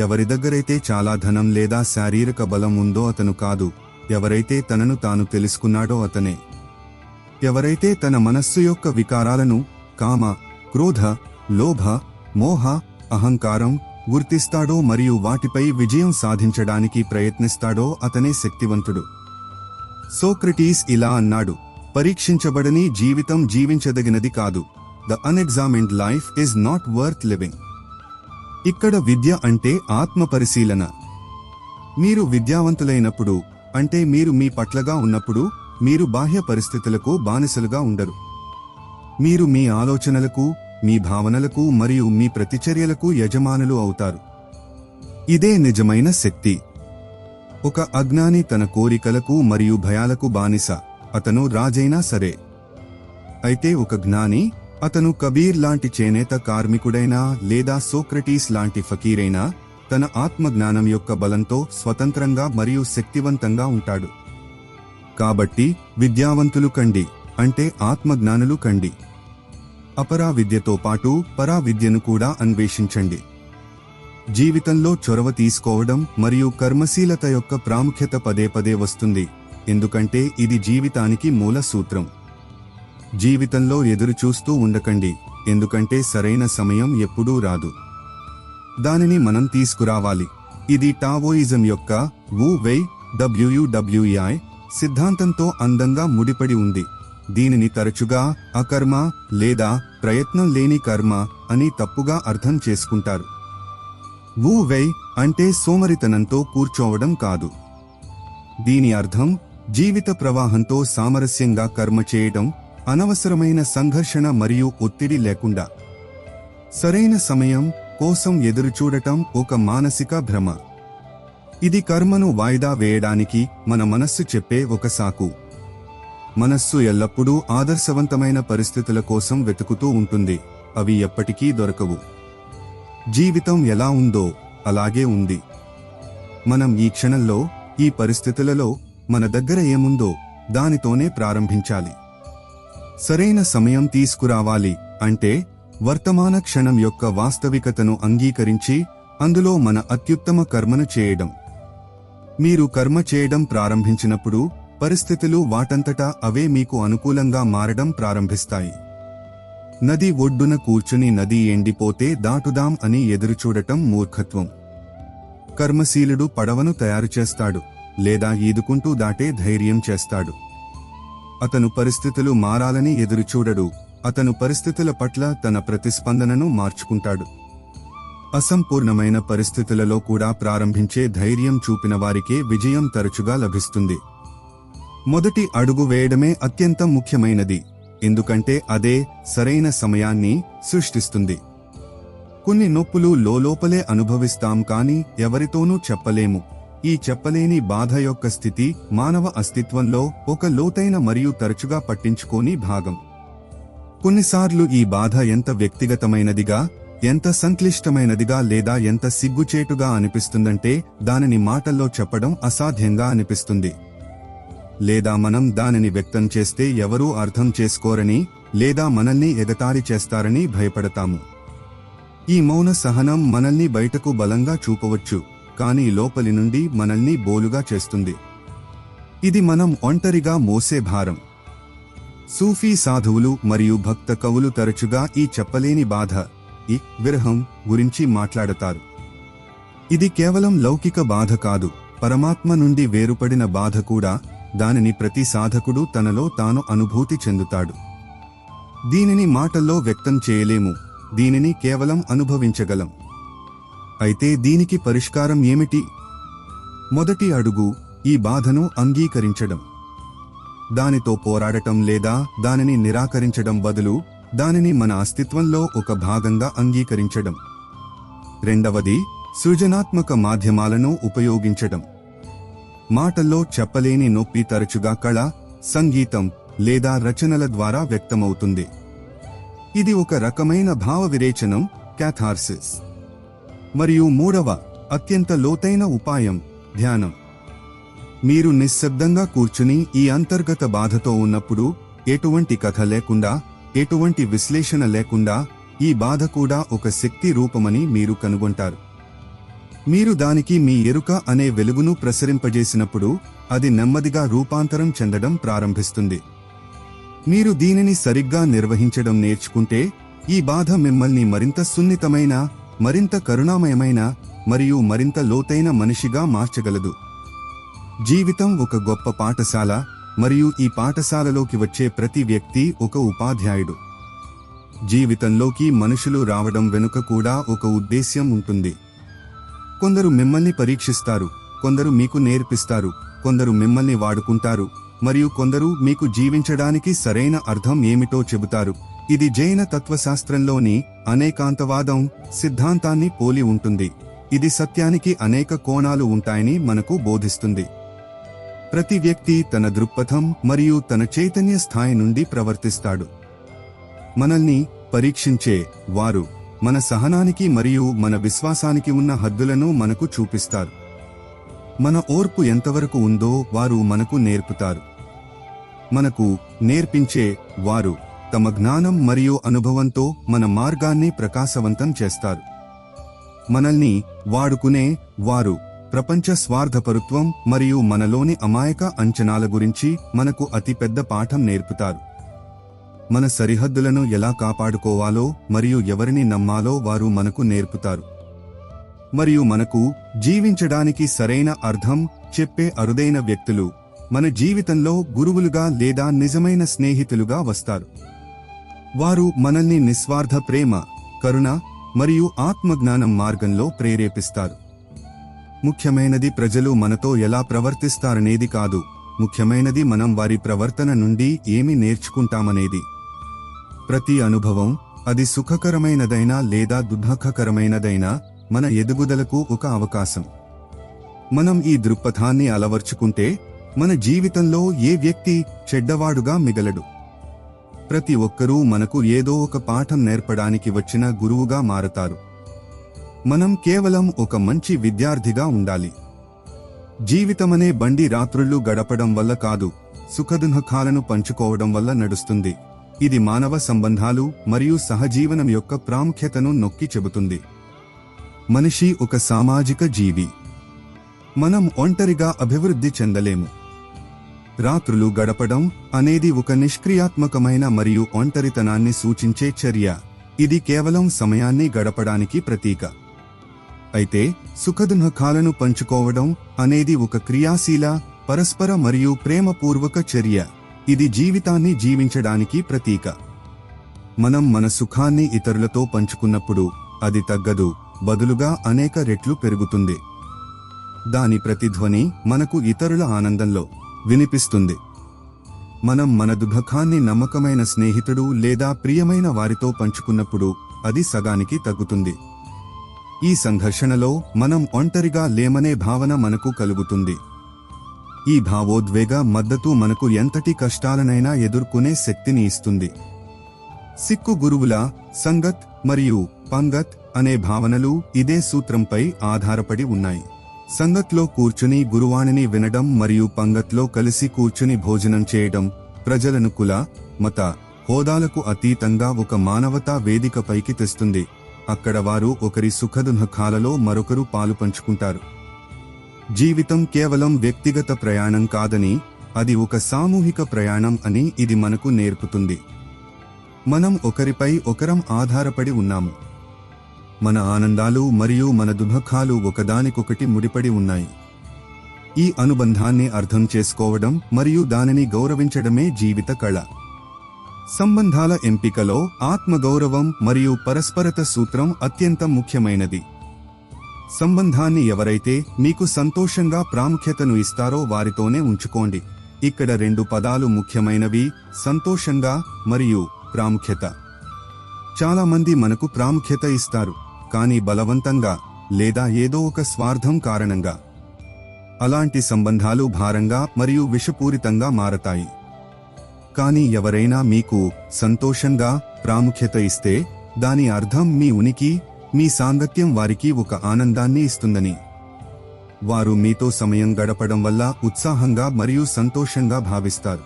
ఎవరి దగ్గరైతే చాలా ధనం లేదా శారీరక బలం ఉందో అతను కాదు. ఎవరైతే తనను తాను తెలుసుకున్నాడో అతనే. ఎవరైతే తన మనస్సు యొక్క వికారాలను, కామ, క్రోధ, లోభ, మోహ, అహంకారం గుర్తిస్తాడో మరియు వాటిపై విజయం సాధించడానికి ప్రయత్నిస్తాడో అతనే శక్తివంతుడు. సోక్రటీస్ ఇలా అన్నాడు: పరీక్షించబడని జీవితం జీవించదగినది కాదు. The unexamined life is not worth living. ఇక్కడ విద్య అంటే ఆత్మ పరిశీలన. మీరు విద్యావంతులైనప్పుడు, అంటే మీరు మీ పట్లగా ఉన్నప్పుడు, మీరు బాహ్య పరిస్థితులకు బానిసలుగా ఉండరు. మీరు మీ ఆలోచనలకు, మీ భావనలకు మరియు మీ ప్రతిచర్యలకు యజమానులు అవుతారు. ఇదే నిజమైన శక్తి. ఒక అజ్ఞాని తన కోరికలకు మరియు భయాలకు బానిస. అతను రాజైనా సరే. అయితే ఒక జ్ఞాని, అతను కబీర్ లాంటి చేనేత కార్మికుడైనా లేదా సోక్రటీస్ లాంటి ఫకీరైనా, తన ఆత్మజ్ఞానం యొక్క బలంతో స్వతంత్రంగా మరియు శక్తివంతంగా ఉంటాడు. కాబట్టి విద్యావంతులు కండి, అంటే ఆత్మజ్ఞానులు కండి. అపరా విద్యతో పాటు పరా విద్యను కూడా అన్వేషించండి. జీవితంలో చొరవ తీసుకోవడం మరియు కర్మశీలత యొక్క ప్రాముఖ్యత పదే పదే వస్తుంది, ఎందుకంటే ఇది జీవితానికి మూల సూత్రం. జీవితంలో ఎదురు చూస్తూ ఉండకండి, ఎందుకంటే సరైన సమయం ఎప్పుడూ రాదు. దానిని మనం తీసుకురావాలి. ఇది టావోయిజం యొక్క వు వై WUWEI సిద్ధాంతంతో అందంగా ముడిపడి ఉంది. దీనిని తరచుగా అకర్మ లేదా ప్రయత్నం లేని కర్మ అని తప్పుగా అర్థం చేసుకుంటారు. వు వై అంటే సోమరితనంతో కూర్చోవడం కాదు. దీని అర్థం జీవిత ప్రవాహంతో సామరస్యంగా కర్మ చేయడం, అనవసరమైన సంఘర్షణ మరియు ఒత్తిడి లేకుండా. సరైన సమయం కోసం ఎదురుచూడటం ఒక మానసిక భ్రమ. ఇది కర్మను వాయిదా వేయడానికి మన మనస్సు చెప్పే ఒక సాకు. మనస్సు ఎల్లప్పుడూ ఆదర్శవంతమైన పరిస్థితుల కోసం వెతుకుతూ ఉంటుంది, అవి ఎప్పటికీ దొరకవు. జీవితం ఎలా ఉందో అలాగే ఉంది. మనం ఈ క్షణంలో, ఈ పరిస్థితులలో మన దగ్గర ఏముందో దానితోనే ప్రారంభించాలి. సరైన సమయం తీసుకురావాలి అంటే వర్తమాన క్షణం యొక్క వాస్తవికతను అంగీకరించి అందులో మన అత్యుత్తమ కర్మను చేయడం. మీరు కర్మ చేయడం ప్రారంభించినప్పుడు పరిస్థితులు వాటంతటా అవే మీకు అనుకూలంగా మారడం ప్రారంభిస్తాయి. నది ఒడ్డున కూర్చుని నది ఎండిపోతే దాటుదాం అని ఎదురుచూడటం మూర్ఖత్వం. కర్మశీలుడు పడవను తయారు చేస్తాడు, లేదా ఈదుకుంటూ దాటే ధైర్యం చేస్తాడు. అతను పరిస్థితులు మారాలని ఎదురుచూడడు, అతను పరిస్థితుల పట్ల తన ప్రతిస్పందనను మార్చుకుంటాడు. అసంపూర్ణమైన పరిస్థితులలో కూడా ప్రారంభించే ధైర్యం చూపిన వారికే విజయం తరచుగా లభిస్తుంది. మొదటి అడుగు వేయడమే అత్యంత ముఖ్యమైనది, ఎందుకంటే అదే సరైన సమయాన్ని సృష్టిస్తుంది. కొన్ని నొప్పులు లోపలే అనుభవిస్తాం, కానీ ఎవరితోనూ చెప్పలేము. ఈ చెప్పలేని బాధ యొక్క స్థితి మానవ అస్తిత్వంలో ఒక లోతైన మరియు తరచుగా పట్టించుకోని భాగం. కొన్నిసార్లు ఈ బాధ ఎంత వ్యక్తిగతమైనదిగా, ఎంత సంక్లిష్టమైనదిగా లేదా ఎంత సిగ్గుచేటుగా అనిపిస్తుందంటే దానిని మాటల్లో చెప్పడం అసాధ్యంగా అనిపిస్తుంది. లేదా మనం దానిని వ్యక్తం చేస్తే ఎవరూ అర్థం చేసుకోరని లేదా మనల్ని ఎగతాళి చేస్తారని భయపడతాము. ఈ మౌన సహనం మనల్ని బయటకు బలంగా చూపవచ్చు, కానీ లోపలి నుండి మనల్ని బోలుగా చేస్తుంది. ఇది మనం ఒంటరిగా మోసే భారం. సూఫీ సాధువులు మరియు భక్త కవులు తరచుగా ఈ చెప్పలేని బాధ, ఈ విరహం గురించి మాట్లాడతారు. ఇది కేవలం లౌకిక బాధ కాదు, పరమాత్మ నుండి వేరుపడిన బాధ కూడా, దానిని ప్రతి సాధకుడు తనలో తాను అనుభూతి చెందుతాడు. దీనిని మాటల్లో వ్యక్తం చేయలేము, దీనిని కేవలం అనుభవించగలం. అయితే దీనికి పరిష్కారం ఏమిటి? మొదటి అడుగు ఈ బాధను అంగీకరించడం. దానితో పోరాడటం లేదా దానిని నిరాకరించడం బదులు దానిని మన అస్తిత్వంలో ఒక భాగంగా అంగీకరించడం. రెండవది సృజనాత్మక మాధ్యమాలను ఉపయోగించడం. మాటల్లో చెప్పలేని నొప్పి తరచుగా కళ, సంగీతం లేదా రచనల ద్వారా వ్యక్తమవుతుంది. ఇది ఒక రకమైన భావ విరేచనం, క్యాథార్సిస్. మరియు మూడవ అత్యంత లోతైన ఉపాయం ధ్యానం. మీరు నిశ్శబ్దంగా కూర్చుని ఈ అంతర్గత బాధతో ఉన్నప్పుడు, ఎటువంటి కథ లేకుండా, ఎటువంటి విశ్లేషణ లేకుండా, ఈ బాధ కూడా ఒక శక్తి రూపమని మీరు కనుగొంటారు. మీరు దానికి మీ ఎరుక అనే వెలుగును ప్రసరింపజేసినప్పుడు అది నెమ్మదిగా రూపాంతరం చెందడం ప్రారంభిస్తుంది. మీరు దీనిని సరిగ్గా నిర్వహించడం నేర్చుకుంటే ఈ బాధ మిమ్మల్ని మరింత సున్నితమైన, మరింత కరుణామయమైన మరియు మరింత లోతైన మనిషిగా మార్చగలదు. జీవితం ఒక గొప్ప పాఠశాల, మరియు ఈ పాఠశాలలోకి వచ్చే ప్రతి వ్యక్తి ఒక ఉపాధ్యాయుడు. జీవితంలోకి మనుషులు రావడం వెనుక కూడా ఒక ఉద్దేశ్యం ఉంటుంది. కొందరు మిమ్మల్ని పరీక్షిస్తారు, కొందరు మీకు నేర్పిస్తారు, కొందరు మిమ్మల్ని వాడుకుంటారు, మరియు కొందరు మీకు జీవించడానికి సరైన అర్థం ఏమిటో చెబుతారు. ఇది జైన తత్వశాస్త్రంలోని అనేకాంతవాదం సిద్ధాంతాన్ని పోలి ఉంటుంది. ఇది సత్యానికి అనేక కోణాలు ఉంటాయని మనకు బోధిస్తుంది. ప్రతి వ్యక్తి తన దృక్పథం మరియు తన చైతన్య స్థాయి నుండి ప్రవర్తిస్తాడు. మనల్ని పరీక్షించే వారు మన సహనానికి మరియు మన విశ్వాసానికి ఉన్న హద్దులను మనకు చూపిస్తారు. మన ఓర్పు ఎంతవరకు ఉందో వారు మనకు నేర్పుతారు. మనకు నేర్పించే వారు తమ జ్ఞానం మరియు అనుభవంతో మన మార్గాన్ని ప్రకాశవంతం చేస్తారు. మనల్ని వాడుకునే వారు ప్రపంచ స్వార్థపరుత్వం మరియు మనలోని అమాయక అంచనాల గురించి మనకు అతిపెద్ద పాఠం నేర్పుతారు. మన సరిహద్దులను ఎలా కాపాడుకోవాలో మరియు ఎవరిని నమ్మాలో వారు మనకు నేర్పుతారు. మరియు మనకు జీవించడానికి సరైన అర్థం చెప్పే అరుదైన వ్యక్తులు మన జీవితంలో గురువులుగా లేదా నిజమైన స్నేహితులుగా వస్తారు. వారు మనల్ని నిస్వార్థ ప్రేమ, కరుణ మరియు ఆత్మజ్ఞానం మార్గంలో ప్రేరేపిస్తారు. ముఖ్యమైనది ప్రజలు మనతో ఎలా ప్రవర్తిస్తారనేది కాదు, ముఖ్యమైనది మనం వారి ప్రవర్తన నుండి ఏమి నేర్చుకుంటామనేది. ప్రతి అనుభవం, అది సుఖకరమైనదైనా లేదా దుఃఖకరమైనదైనా, మన ఎదుగుదలకు ఒక అవకాశం. మనం ఈ దృక్పథాన్ని అలవర్చుకుంటే మన జీవితంలో ఏ వ్యక్తి చెడ్డవాడుగా మిగలడు. ప్రతి ఒక్కరూ మనకు ఏదో ఒక పాఠం నేర్పడానికి వచ్చిన గురువుగా మారతారు. మనం కేవలం ఒక మంచి విద్యార్థిగా ఉండాలి. జీవితమనే బండి రాత్రుళ్ళు గడపడం వల్ల కాదు, సుఖదుఃఖాలను పంచుకోవడం వల్ల నడుస్తుంది. ఇది మానవ సంబంధాలు మరియు సహజీవనం యొక్క ప్రాముఖ్యతను నొక్కి చెబుతుంది. మనిషి ఒక సామాజిక జీవి. మనం ఒంటరిగా అభివృద్ధి చెందలేము. రాత్రులు గడపడం అనేది ఒక నిష్క్రియాత్మకమైన మరియు ఒంటరితనాన్ని సూచించే చర్య. ఇది కేవలం సమయాన్ని గడపడానికి ప్రతీక. అయితే సుఖదుఃఖాలను పంచుకోవడం అనేది ఒక క్రియాశీల, పరస్పర మరియు ప్రేమపూర్వక చర్య. ఇది జీవితాన్ని జీవించడానికి ప్రతీక. మనం మన సుఖాన్ని ఇతరులతో పంచుకున్నప్పుడు అది తగ్గదు, బదులుగా అనేక రెట్లు పెరుగుతుంది. దాని ప్రతిధ్వని మనకు ఇతరుల ఆనందంలో వినిపిస్తుంది. మనం మన దుఃఖాన్ని నమ్మకమైన స్నేహితుడు లేదా ప్రియమైన వారితో పంచుకున్నప్పుడు అది సగానికి తగ్గుతుంది. ఈ సంఘర్షణలో మనం ఒంటరిగా లేమనే భావన మనకు కలుగుతుంది. ఈ భావోద్వేగ మద్దతు మనకు ఎంతటి కష్టాలనైనా ఎదుర్కొనే శక్తిని ఇస్తుంది. సిక్కు గురువుల సంగత్ మరియు పంగత్ అనే భావనలు ఇదే సూత్రంపై ఆధారపడి ఉన్నాయి. సంగత్లో కూర్చుని గురువాణిని వినడం మరియు పంగత్లో కలిసి కూర్చుని భోజనం చేయడం ప్రజలను కుల, మత, హోదాలకు అతీతంగా ఒక మానవతా వేదికపైకి తెస్తుంది. అక్కడ వారు ఒకరి సుఖదుఃఖాలలో మరొకరు పాలు పంచుకుంటారు. జీవితం కేవలం వ్యక్తిగత ప్రయాణం కాదని, అది ఒక సామూహిక ప్రయాణం అని ఇది మనకు నేర్పుతుంది. మనం ఒకరిపై ఒకరం ఆధారపడి ఉన్నాము. మన ఆనందాలు మరియు మన దుఃఖాలు ఒకదానికొకటి ముడిపడి ఉన్నాయి. ఈ అనుబంధాన్ని అర్థం చేసుకోవడం మరియు దానిని గౌరవించడమే జీవిత కళ. సంబంధాల ఎంపికలో ఆత్మగౌరవం మరియు పరస్పరత సూత్రం అత్యంత ముఖ్యమైనది. సంబంధాన్ని ఎవరైతే మీకు సంతోషంగా ప్రాముఖ్యతను ఇస్తారో వారితోనే ఉంచుకోండి. ఇక్కడ 2 పదాలు ముఖ్యమైనవి: సంతోషంగా మరియు ప్రాముఖ్యత. చాలా మంది మనకు ప్రాముఖ్యత ఇస్తారు, కానీ బలవంతంగా లేదా ఏదో ఒక స్వార్థం కారణంగా. అలాంటి సంబంధాలు భారంగా మరియు విషపూరితంగా మారతాయి. కానీ ఎవరైనా మీకు సంతోషంగా ప్రాముఖ్యత ఇస్తే దాని అర్థం మీ ఉనికి, మీ సాంగత్యం వారికి ఒక ఆనందాన్ని ఇస్తుందని. వారు మీతో సమయం గడపడం వల్ల ఉత్సాహంగా మరియు సంతోషంగా భావిస్తారు.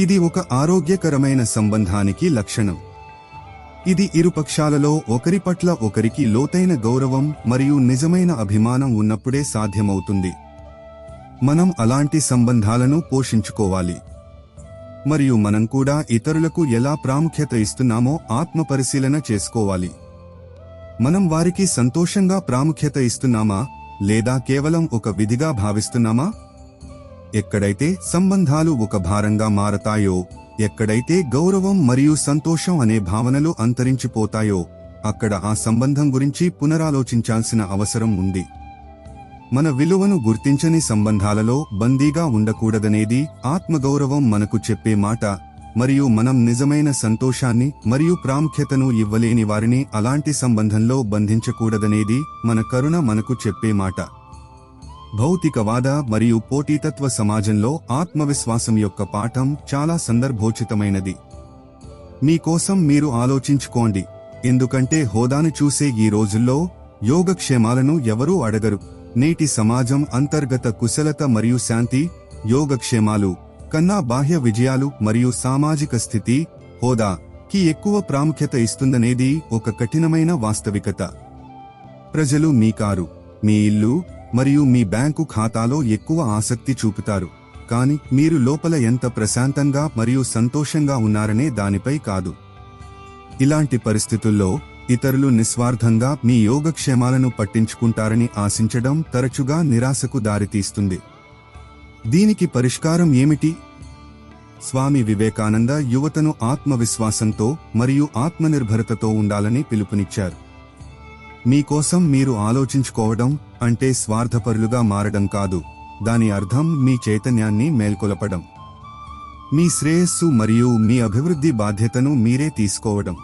ఇది ఒక ఆరోగ్యకరమైన సంబంధానికి లక్షణం. ఇది ఇరుపక్షాలలో ఒకరి పట్ల ఒకరికి లోతైన గౌరవం మరియు నిజమైన అభిమానం ఉన్నప్పుడే సాధ్యమవుతుంది. మనం అలాంటి సంబంధాలను పోషించుకోవాలి. మరియు మనం కూడా ఇతరులకు ఎలా ప్రాముఖ్యత ఇస్తున్నామో ఆత్మపరిశీలన చేసుకోవాలి. మనం వారికి సంతోషంగా ప్రాముఖ్యత ఇస్తున్నామా లేదా కేవలం ఒక విధిగా భావిస్తున్నామా? ఎక్కడైతే సంబంధాలు ఒక భారంగా మారతాయో, ఎక్కడైతే గౌరవం మరియు సంతోషం అనే భావనలు అంతరించిపోతాయో, అక్కడ ఆ సంబంధం గురించి పునరాలోచించాల్సిన అవసరం ఉంది. మన విలువను గుర్తించని సంబంధాలలో బందీగా ఉండకూడదనేది ఆత్మగౌరవం మనకు చెప్పే మాట. మరియు మనం నిజమైన సంతోషాన్ని మరియు ప్రాముఖ్యతను ఇవ్వలేని వారిని అలాంటి సంబంధంలో బంధించకూడదనేది మన కరుణ మనకు చెప్పే మాట. భౌతికవాద మరియు పోటీతత్వ సమాజంలో ఆత్మవిశ్వాసం యొక్క పాఠం చాలా సందర్భోచితమైనది. మీకోసం మీరు ఆలోచించుకోండి, ఎందుకంటే హోదాను చూసే ఈ రోజుల్లో యోగక్షేమాలను ఎవరూ అడగరు. నేటి సమాజం అంతర్గత కుశలత మరియు శాంతి, యోగక్షేమాలు కన్నా బాహ్య విజయాలు మరియు సామాజిక స్థితి, హోదాకి ఎక్కువ ప్రాముఖ్యత ఇస్తుందనేది ఒక కఠినమైన వాస్తవికత. ప్రజలు మీ కారు, మీ ఇల్లు మరియు మీ బ్యాంకు ఖాతాలో ఎక్కువ ఆసక్తి చూపుతారు, కానీ మీరు లోపల ఎంత ప్రశాంతంగా మరియు సంతోషంగా ఉన్నారనే దానిపై కాదు. ఇలాంటి పరిస్థితుల్లో ఇతరులు నిస్వార్థంగా మీ యోగక్షేమాలను పట్టించుకుంటారని ఆశించడం తరచుగా నిరాశకు దారితీస్తుంది. దీనికి పరిష్కారం ఏమిటి? స్వామి వివేకానంద యువతను ఆత్మవిశ్వాసంతో మరియు ఆత్మనిర్భరతతో ఉండాలని పిలుపునిచ్చారు. మీకోసం మీరు ఆలోచించుకోవడం అంటే స్వార్థపరులుగా మారడం కాదు. దాని అర్థం మీ చైతన్యాన్ని మేల్కొలపడం, మీ శ్రేయస్సు మరియు మీ అభివృద్ధి బాధ్యతను మీరే తీసుకోవడం.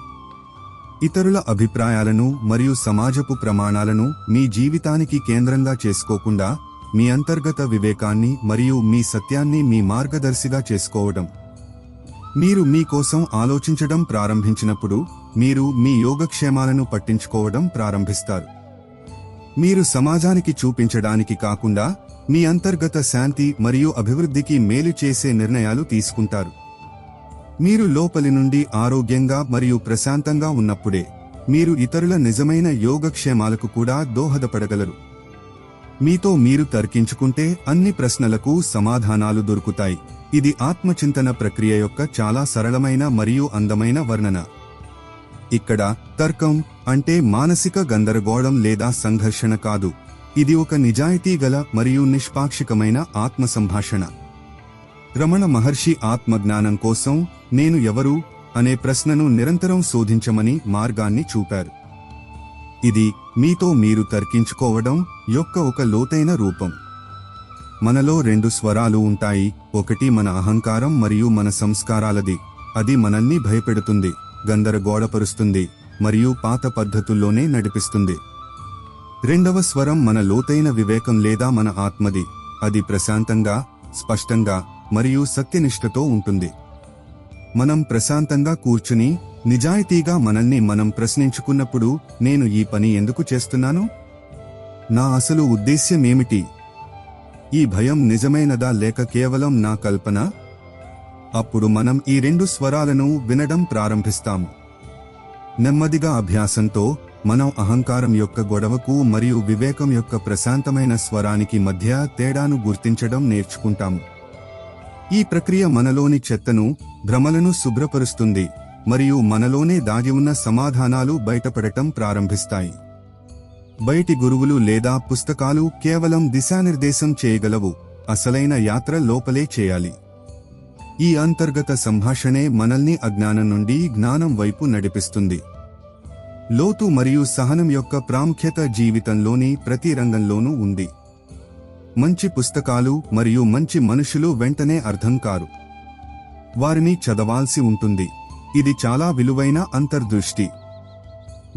ఇతరుల అభిప్రాయాలను మరియు సమాజపు ప్రమాణాలను మీ జీవితానికి కేంద్రంగా చేసుకోకుండా మీ అంతర్గత వివేకాన్ని మరియు మీ సత్యాన్ని మీ మార్గదర్శిగా చేసుకోవడం. మీరు మీకోసం ఆలోచించడం ప్రారంభించినప్పుడు మీరు మీ యోగక్షేమాలను పట్టించుకోవడం ప్రారంభిస్తారు. మీరు సమాజానికి చూపించడానికి కాకుండా మీ అంతర్గత శాంతి మరియు అభివృద్ధికి మేలు చేసే నిర్ణయాలు తీసుకుంటారు. మీరు లోపలి నుండి ఆరోగ్యంగా మరియు ప్రశాంతంగా ఉన్నప్పుడే మీరు ఇతరుల నిజమైన యోగక్షేమాలకు కూడా దోహదపడగలరు. మీతో మీరు తర్కించుకుంటే అన్ని ప్రశ్నలకు సమాధానాలు దొరుకుతాయి. ఇది ఆత్మచింతన ప్రక్రియ యొక్క చాలా సరళమైన మరియు అందమైన వర్ణన. ఇక్కడ తర్కం అంటే మానసిక గందరగోళం లేదా సంఘర్షణ కాదు. ఇది ఒక నిజాయితీగల మరియు నిష్పాక్షికమైన ఆత్మ సంభాషణ. రమణ మహర్షి ఆత్మజ్ఞానం కోసం నేను ఎవరు అనే ప్రశ్నను నిరంతరం శోధించమని మార్గాన్ని చూపారు. ఇది మీతో మీరు తర్కించుకోవడం యొక్క ఒక లోతైన రూపం. మనలో 2 స్వరాలు ఉంటాయి. ఒకటి మన అహంకారం మరియు మన సంస్కారాలది. అది మనల్ని భయపెడుతుంది, గందరగోళపరుస్తుంది మరియు పాత పద్ధతుల్లోనే నడిపిస్తుంది. రెండవ స్వరం మన లోతైన వివేకం లేదా మన ఆత్మది. అది ప్రశాంతంగా, స్పష్టంగా మరియు సత్యనిష్టతో ఉంటుంది. మనం ప్రశాంతంగా కూర్చుని నిజాయితీగా మనల్ని మనం ప్రశ్నించుకున్నప్పుడు, నేను ఈ పని ఎందుకు చేస్తున్నాను? నా అసలు ఉద్దేశ్యం ఏమిటి? ఈ భయం నిజమైనదా లేక కేవలం నా కల్పన? అప్పుడు మనం ఈ 2 స్వరాలను వినడం ప్రారంభిస్తాము. నెమ్మదిగా అభ్యాసంతో మనం అహంకారం యొక్క గొడవకు మరియు వివేకం యొక్క ప్రశాంతమైన స్వరానికి మధ్య తేడాను గుర్తించడం నేర్చుకుంటాము. ఈ ప్రక్రియ మనలోని చెత్తను, భ్రమలను శుభ్రపరుస్తుంది మరియు మనలోనే దాగి ఉన్న సమాధానాలు బయటపడటం ప్రారంభిస్తాయి. బయటి గురువులు లేదా పుస్తకాలు కేవలం దిశానిర్దేశం చేయగలవు, అసలైన యాత్ర లోపలే చేయాలి. ఈ అంతర్గత సంభాషణే మనల్ని అజ్ఞానం నుండి జ్ఞానం వైపు నడిపిస్తుంది. లోతు మరియు సహనం యొక్క ప్రాముఖ్యత జీవితంలోని ప్రతి రంగంలోనూ ఉంది. మంచి పుస్తకాలు మరియు మంచి మనుషులు వెంటనే అర్థం కారు, వారిని చదవాల్సి ఉంటుంది. ఇది చాలా విలువైన అంతర్దృష్టి.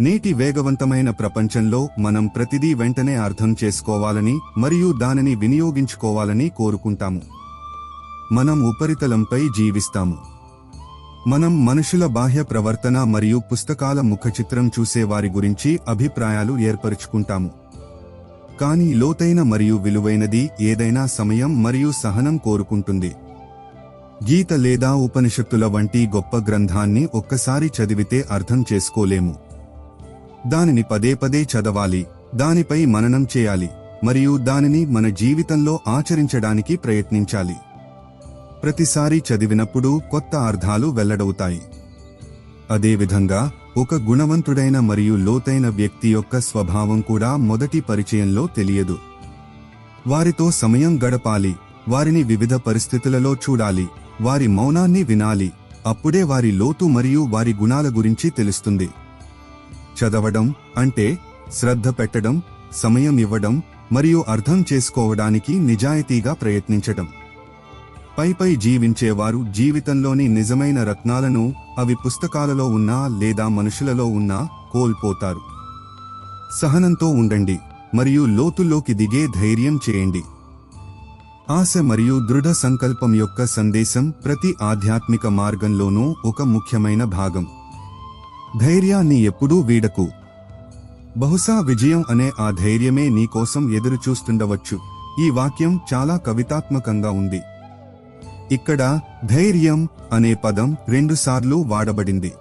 నేటి వేగవంతమైన ప్రపంచంలో మనం ప్రతిదీ వెంటనే అర్థం చేసుకోవాలని మరియు దానిని వినియోగించుకోవాలని కోరుకుంటాము. మనం ఉపరితలంపై జీవిస్తాము. మనం మనుషుల బాహ్య ప్రవర్తన మరియు పుస్తకాల ముఖచిత్రం చూసే వారి గురించి అభిప్రాయాలు ఏర్పరుచుకుంటాము. కానీ లోతైన మరియు విలువైనది ఏదైనా సమయం మరియు సహనం కోరుకుంటుంది. గీత లేదా ఉపనిషత్తుల వంటి గొప్ప గ్రంథాన్ని ఒక్కసారి చదివితే అర్థం చేసుకోలేము. దానిని పదే పదే చదవాలి, దానిపై మననం చేయాలి మరియు దానిని మన జీవితంలో ఆచరించడానికి ప్రయత్నించాలి. ప్రతిసారి చదివినప్పుడు కొత్త అర్థాలు వెల్లడవుతాయి. అదేవిధంగా ఒక గుణవంతుడైన మరియు లోతైన వ్యక్తి యొక్క స్వభావం కూడా మొదటి పరిచయంలో తెలియదు. వారితో సమయం గడపాలి, వారిని వివిధ పరిస్థితులలో చూడాలి, వారి మౌనాన్ని వినాలి, అప్పుడే వారి లోతు మరియు వారి గుణాల గురించి తెలుస్తుంది. చదవడం అంటే శ్రద్ధ పెట్టడం, సమయం ఇవ్వడం మరియు అర్థం చేసుకోవడానికి నిజాయితీగా ప్రయత్నించడం. పైపై జీవించేవారు జీవితంలోని నిజమైన రత్నాలను, అవి పుస్తకాలలో ఉన్నా లేదా మనుషులలో ఉన్నా, కోల్పోతారు. సహనంతో ఉండండి మరియు లోతుల్లోకి దిగే ధైర్యం చేయండి. ఆశ మరియు దృఢ సంకల్పం యొక్క సందేశం ప్రతి ఆధ్యాత్మిక మార్గంలోనూ ఒక ముఖ్యమైన భాగం. ధైర్యాన్ని ఎప్పుడూ వీడకు. బహుశా విజయం అనే ఆ ధైర్యమే నీకోసం ఎదురుచూస్తుండవచ్చు. ఈ వాక్యం చాలా కవితాత్మకంగా ఉంది. ఇక్కడ ధైర్యం అనే పదం 2 సార్లు వాడబడింది.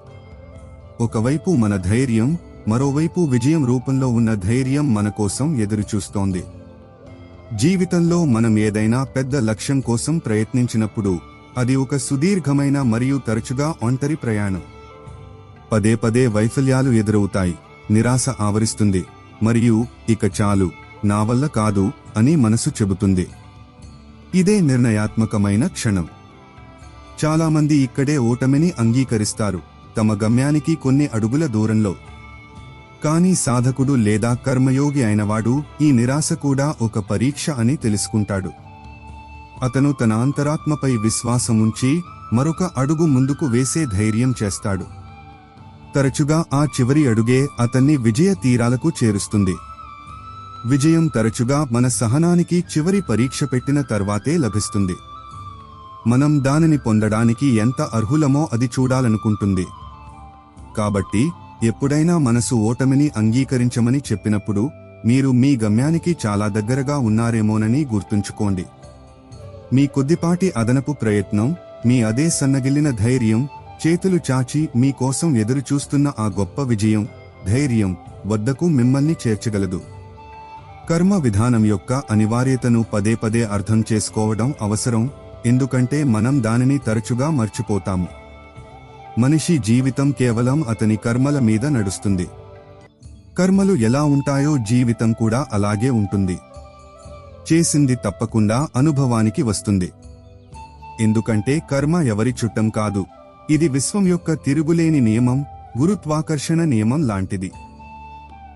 ఒకవైపు మన ధైర్యం, మరోవైపు విజయం రూపంలో ఉన్న ధైర్యం మన కోసం ఎదురుచూస్తోంది. జీవితంలో మనం ఏదైనా పెద్ద లక్ష్యం కోసం ప్రయత్నించినప్పుడు అది ఒక సుదీర్ఘమైన మరియు తరచుగా ఒంటరి ప్రయాణం. పదే పదే వైఫల్యాలు ఎదురవుతాయి, నిరాశ ఆవరిస్తుంది మరియు ఇక చాలు, నా వల్ల కాదు అని మనసు చెబుతుంది. ఇదే నిర్ణయాత్మకమైన క్షణం. చాలామంది ఇక్కడే ఓటమిని అంగీకరిస్తారు, తమ గమ్యానికి కొన్ని అడుగుల దూరంలో. కానీ సాధకుడు లేదా కర్మయోగి అయినవాడు ఈ నిరాశ కూడా ఒక పరీక్ష అని తెలుసుకుంటాడు. అతను తన అంతరాత్మపై విశ్వాసముంచి మరొక అడుగు ముందుకు వేసే ధైర్యం చేస్తాడు. తరచుగా ఆ చివరి అడుగే అతన్ని విజయ తీరాలకు చేరుస్తుంది. విజయం తరచుగా మన సహనానికి చివరి పరీక్ష పెట్టిన తర్వాతే లభిస్తుంది. మనం దానిని పొందడానికి ఎంత అర్హులమో అది చూడాలనుకుంటుంది. కాబట్టి ఎప్పుడైనా మనసు ఓటమిని అంగీకరించమని చెప్పినప్పుడు మీరు మీ గమ్యానికి చాలా దగ్గరగా ఉన్నారేమోనని గుర్తుంచుకోండి. మీ కొద్దిపాటి అదనపు ప్రయత్నం, మీ అదే సన్నగిల్లిన ధైర్యం, చేతులు చాచి మీ కోసం ఎదురుచూస్తున్న ఆ గొప్ప విజయం, ధైర్యం వద్దకు మిమ్మల్ని చేర్చగలదు. కర్మ విధానం యొక్క అనివార్యతను పదే పదే అర్థం చేసుకోవడం అవసరం, ఎందుకంటే మనం దానిని తరచుగా మర్చిపోతాము. మనిషి జీవితం కేవలం అతని కర్మల మీద నడుస్తుంది. కర్మలు ఎలా ఉంటాయో జీవితం కూడా అలాగే ఉంటుంది. చేసింది తప్పకుండా అనుభవానికి వస్తుంది. ఎందుకంటే కర్మ ఎవరి చుట్టం కాదు, ఇది విశ్వం యొక్క తిరుగులేని నియమం, గురుత్వాకర్షణ నియమం లాంటిది.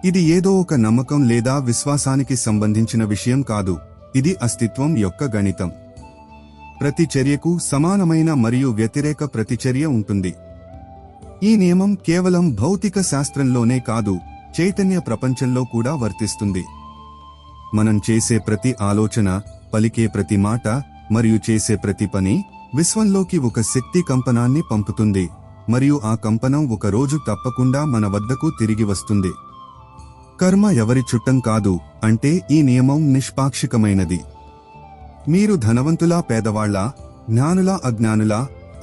ఇది ఏదో ఒక నమ్మకం లేదా విశ్వాసానికి సంబంధించిన విషయం కాదు, ఇది అస్తిత్వం యొక్క గణితం. ప్రతి చర్యకు సమానమైన మరియు వ్యతిరేక ప్రతిచర్య ఉంటుంది. ఈ నియమం కేవలం భౌతిక శాస్త్రంలోనే కాదు, చైతన్య ప్రపంచంలో కూడా వర్తిస్తుంది. మనం చేసే ప్రతి ఆలోచన, పలికే ప్రతి మాట మరియు చేసే ప్రతి పని విశ్వంలోకి ఒక శక్తి కంపనాన్ని పంపుతుంది మరియు ఆ కంపనం ఒక రోజు తప్పకుండా మన వద్దకు తిరిగి వస్తుంది. కర్మ ఎవరి చుట్టం కాదు అంటే ఈ నియమం నిష్పాక్షికమైనది. మీరు ధనవంతులా పేదవాళ్లా, జ్ఞానులా అజ్ఞానులా,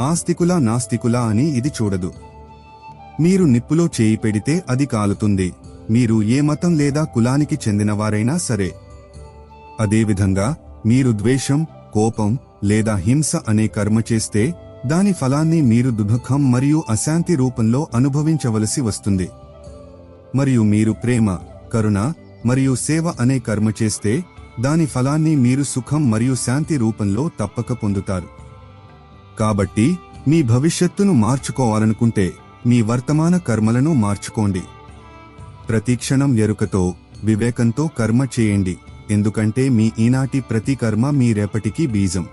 ఆస్తికులా నాస్తికులా అని ఇది చూడదు. మీరు నిప్పులో చేయి పెడితే అది కాలుతుంది, మీరు ఏ మతం లేదా కులానికి చెందినవారైనా సరే. అదేవిధంగా మీరు ద్వేషం, కోపం లేదా హింస అనే కర్మ చేస్తే దాని ఫలాన్ని మీరు దుఃఖం మరియు అశాంతి రూపంలో అనుభవించవలసి వస్తుంది. మరియు మీరు ప్రేమ, కరుణ, మరియు సేవ అనే కర్మ చేస్తే దాని ఫలాన్ని మీరు సుఖం మరియు శాంతి రూపంలో తప్పక పొందుతారు. కాబట్టి మీ భవిష్యత్తును మార్చుకోవాలనుకుంటే మీ వర్తమాన కర్మలను మార్చుకోండి. ప్రతిక్షణం ఎరుకతో, వివేకంతో కర్మ చేయండి, ఎందుకంటే మీ ఈనాటి ప్రతి కర్మ మీ రేపటికి బీజం.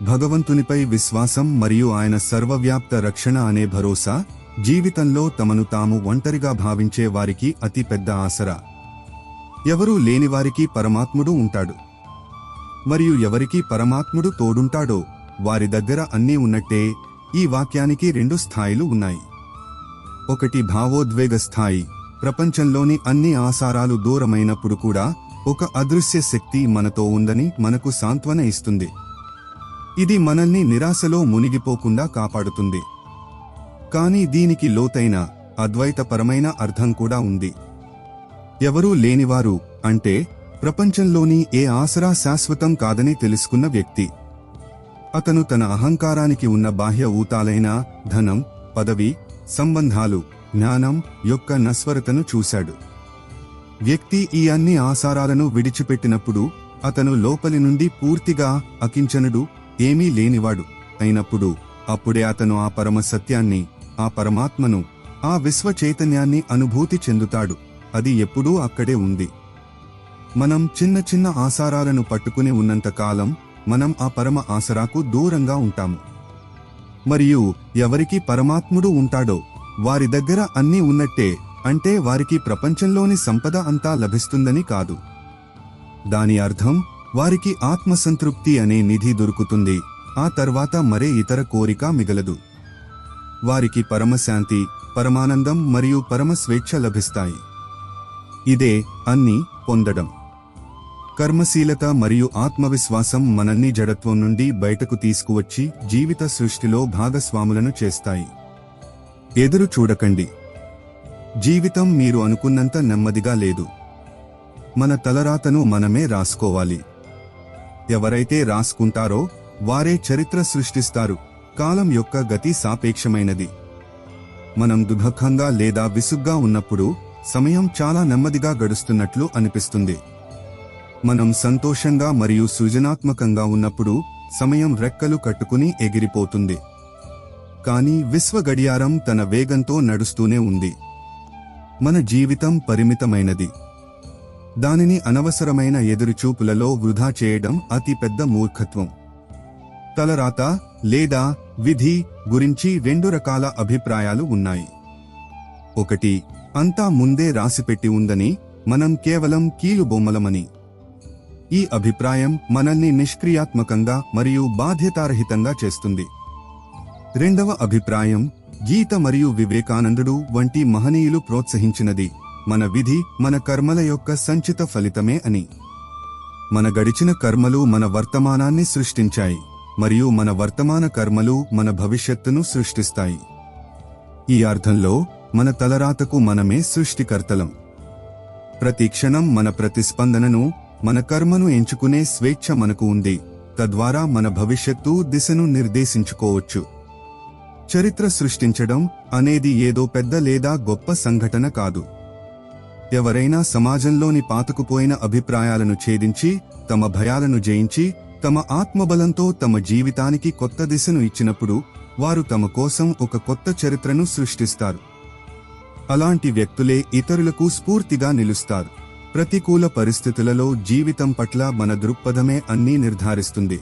భగవంతునిపై విశ్వాసం మరియు ఆయన సర్వవ్యాప్త రక్షణ అనే భరోసా జీవితంలో తమను తాము ఒంటరిగా భావించే వారికి అతి పెద్ద ఆసరా. ఎవరూ లేనివారికి పరమాత్ముడు ఉంటాడు, మరియు ఎవరికి పరమాత్ముడు తోడుంటాడో వారి దగ్గర అన్నీ ఉన్నట్టే. ఈ వాక్యానికి 2 స్థాయిలు ఉన్నాయి. ఒకటి భావోద్వేగ స్థాయి. ప్రపంచంలోని అన్ని ఆసారాలు దూరమైనప్పుడు కూడా ఒక అదృశ్య శక్తి మనతో ఉందని మనకు సాంత్వన ఇస్తుంది. ఇది మనల్ని నిరాశలో మునిగిపోకుండా కాపాడుతుంది. కానీ దీనికి లోతైన అద్వైతపరమైన అర్థం కూడా ఉంది. ఎవరూ లేనివారు అంటే ప్రపంచంలోని ఏ ఆసరా శాశ్వతం కాదని తెలుసుకున్న వ్యక్తి. అతను తన అహంకారానికి ఉన్న బాహ్య ఊతాలైన ధనం, పదవి, సంబంధాలు, జ్ఞానం యొక్క నశ్వరతను చూశాడు. వ్యక్తి ఈ అన్ని ఆసారాలను విడిచిపెట్టినప్పుడు అతను లోపలి నుండి పూర్తిగా అకించనుడు, ఏమీ లేనివాడు అయినప్పుడు అప్పుడే అతను ఆ పరమ సత్యాన్ని, ఆ పరమాత్మను, ఆ విశ్వ చైతన్యాన్ని అనుభూతి చెందుతాడు. అది ఎప్పుడూ అక్కడే ఉంది. మనం చిన్న చిన్న ఆసారాలను పట్టుకుని ఉన్నంతకాలం మనం ఆ పరమ ఆసరాకు దూరంగా ఉంటాము. మరియు ఎవరికి పరమాత్ముడు ఉంటాడో వారి దగ్గర అన్నీ ఉన్నట్టే, అంటే వారికి ప్రపంచంలోని సంపద అంతా లభిస్తుందని కాదు. దాని అర్థం వారికి ఆత్మసంతృప్తి అనే నిధి దొరుకుతుంది. ఆ తర్వాత మరే ఇతర కోరిక మిగలదు. వారికి పరమశాంతి, పరమానందం మరియు పరమ స్వేచ్ఛ లభిస్తాయి. ఇదే అన్నీ పొందడం. కర్మశీలత మరియు ఆత్మవిశ్వాసం మనల్ని జడత్వం నుండి బయటకు తీసుకువచ్చి జీవిత సృష్టిలో భాగస్వాములను చేస్తాయి. ఎదురు చూడకండి. జీవితం మీరు అనుకున్నంత నెమ్మదిగా లేదు. మన తలరాతను మనమే రాసుకోవాలి. ఎవరైతే రాసుకుంటారో వారే చరిత్ర సృష్టిస్తారు. కాలం యొక్క గతి సాపేక్షమైనది. మనం దుఃఖంగా లేదా విసుగ్గా ఉన్నప్పుడు సమయం చాలా నెమ్మదిగా గడుస్తున్నట్లు అనిపిస్తుంది. మనం సంతోషంగా మరియు సృజనాత్మకంగా ఉన్నప్పుడు సమయం రెక్కలు కట్టుకుని ఎగిరిపోతుంది. కానీ విశ్వ గడియారం తన వేగంతో నడుస్తూనే ఉంది. మన జీవితం పరిమితమైనది. దానిని అనవసరమైన ఎదురుచూపులలో వృధా చేయడం అతి పెద్ద మూర్ఖత్వం. తలరాత లేదా విధి గురించి 2 రకాల అభిప్రాయాలు ఉన్నాయి. ఒకటి, అంతా ముందే రాసిపెట్టి ఉందని, మనం కేవలం కీలుబొమ్మలమని. ఈ అభిప్రాయం మనల్ని నిష్క్రియాత్మకంగా మరియు బాధ్యతారహితంగా చేస్తుంది. రెండవ అభిప్రాయం, గీత మరియు వివేకానందుడు వంటి మహనీయులు ప్రోత్సహించినది, మన విధి మన కర్మల యొక్క సంచిత ఫలితమే అని. మన గడిచిన కర్మలు మన వర్తమానాన్ని సృష్టించాయి, మరియు మన వర్తమాన కర్మలు మన భవిష్యత్తును సృష్టిస్తాయి. ఈ అర్థంలో మన తలరాతకు మనమే సృష్టికర్తలం. ప్రతి క్షణం మన ప్రతిస్పందనను, మన కర్మను ఎంచుకునే స్వేచ్ఛ మనకు ఉంది. తద్వారా మన భవిష్యత్తు దిశను నిర్దేశించుకోవచ్చు. చరిత్ర సృష్టించడం అనేది ఏదో పెద్ద లేదా గొప్ప సంఘటన కాదు. ఎవరైనా సమాజంలోని పాతుకుపోయిన అభిప్రాయాలను ఛేదించి, తమ భయాలను జయించి, తమ ఆత్మబలంతో తమ జీవితానికి కొత్త దిశను ఇచ్చినప్పుడు వారు తమ కోసం ఒక కొత్త చరిత్రను సృష్టిస్తారు. అలాంటి వ్యక్తులే ఇతరులకు స్ఫూర్తిగా నిలుస్తారు. ప్రతికూల పరిస్థితులలో జీవితం పట్ల మన దృక్పథమే అన్నీ నిర్ధారిస్తుంది.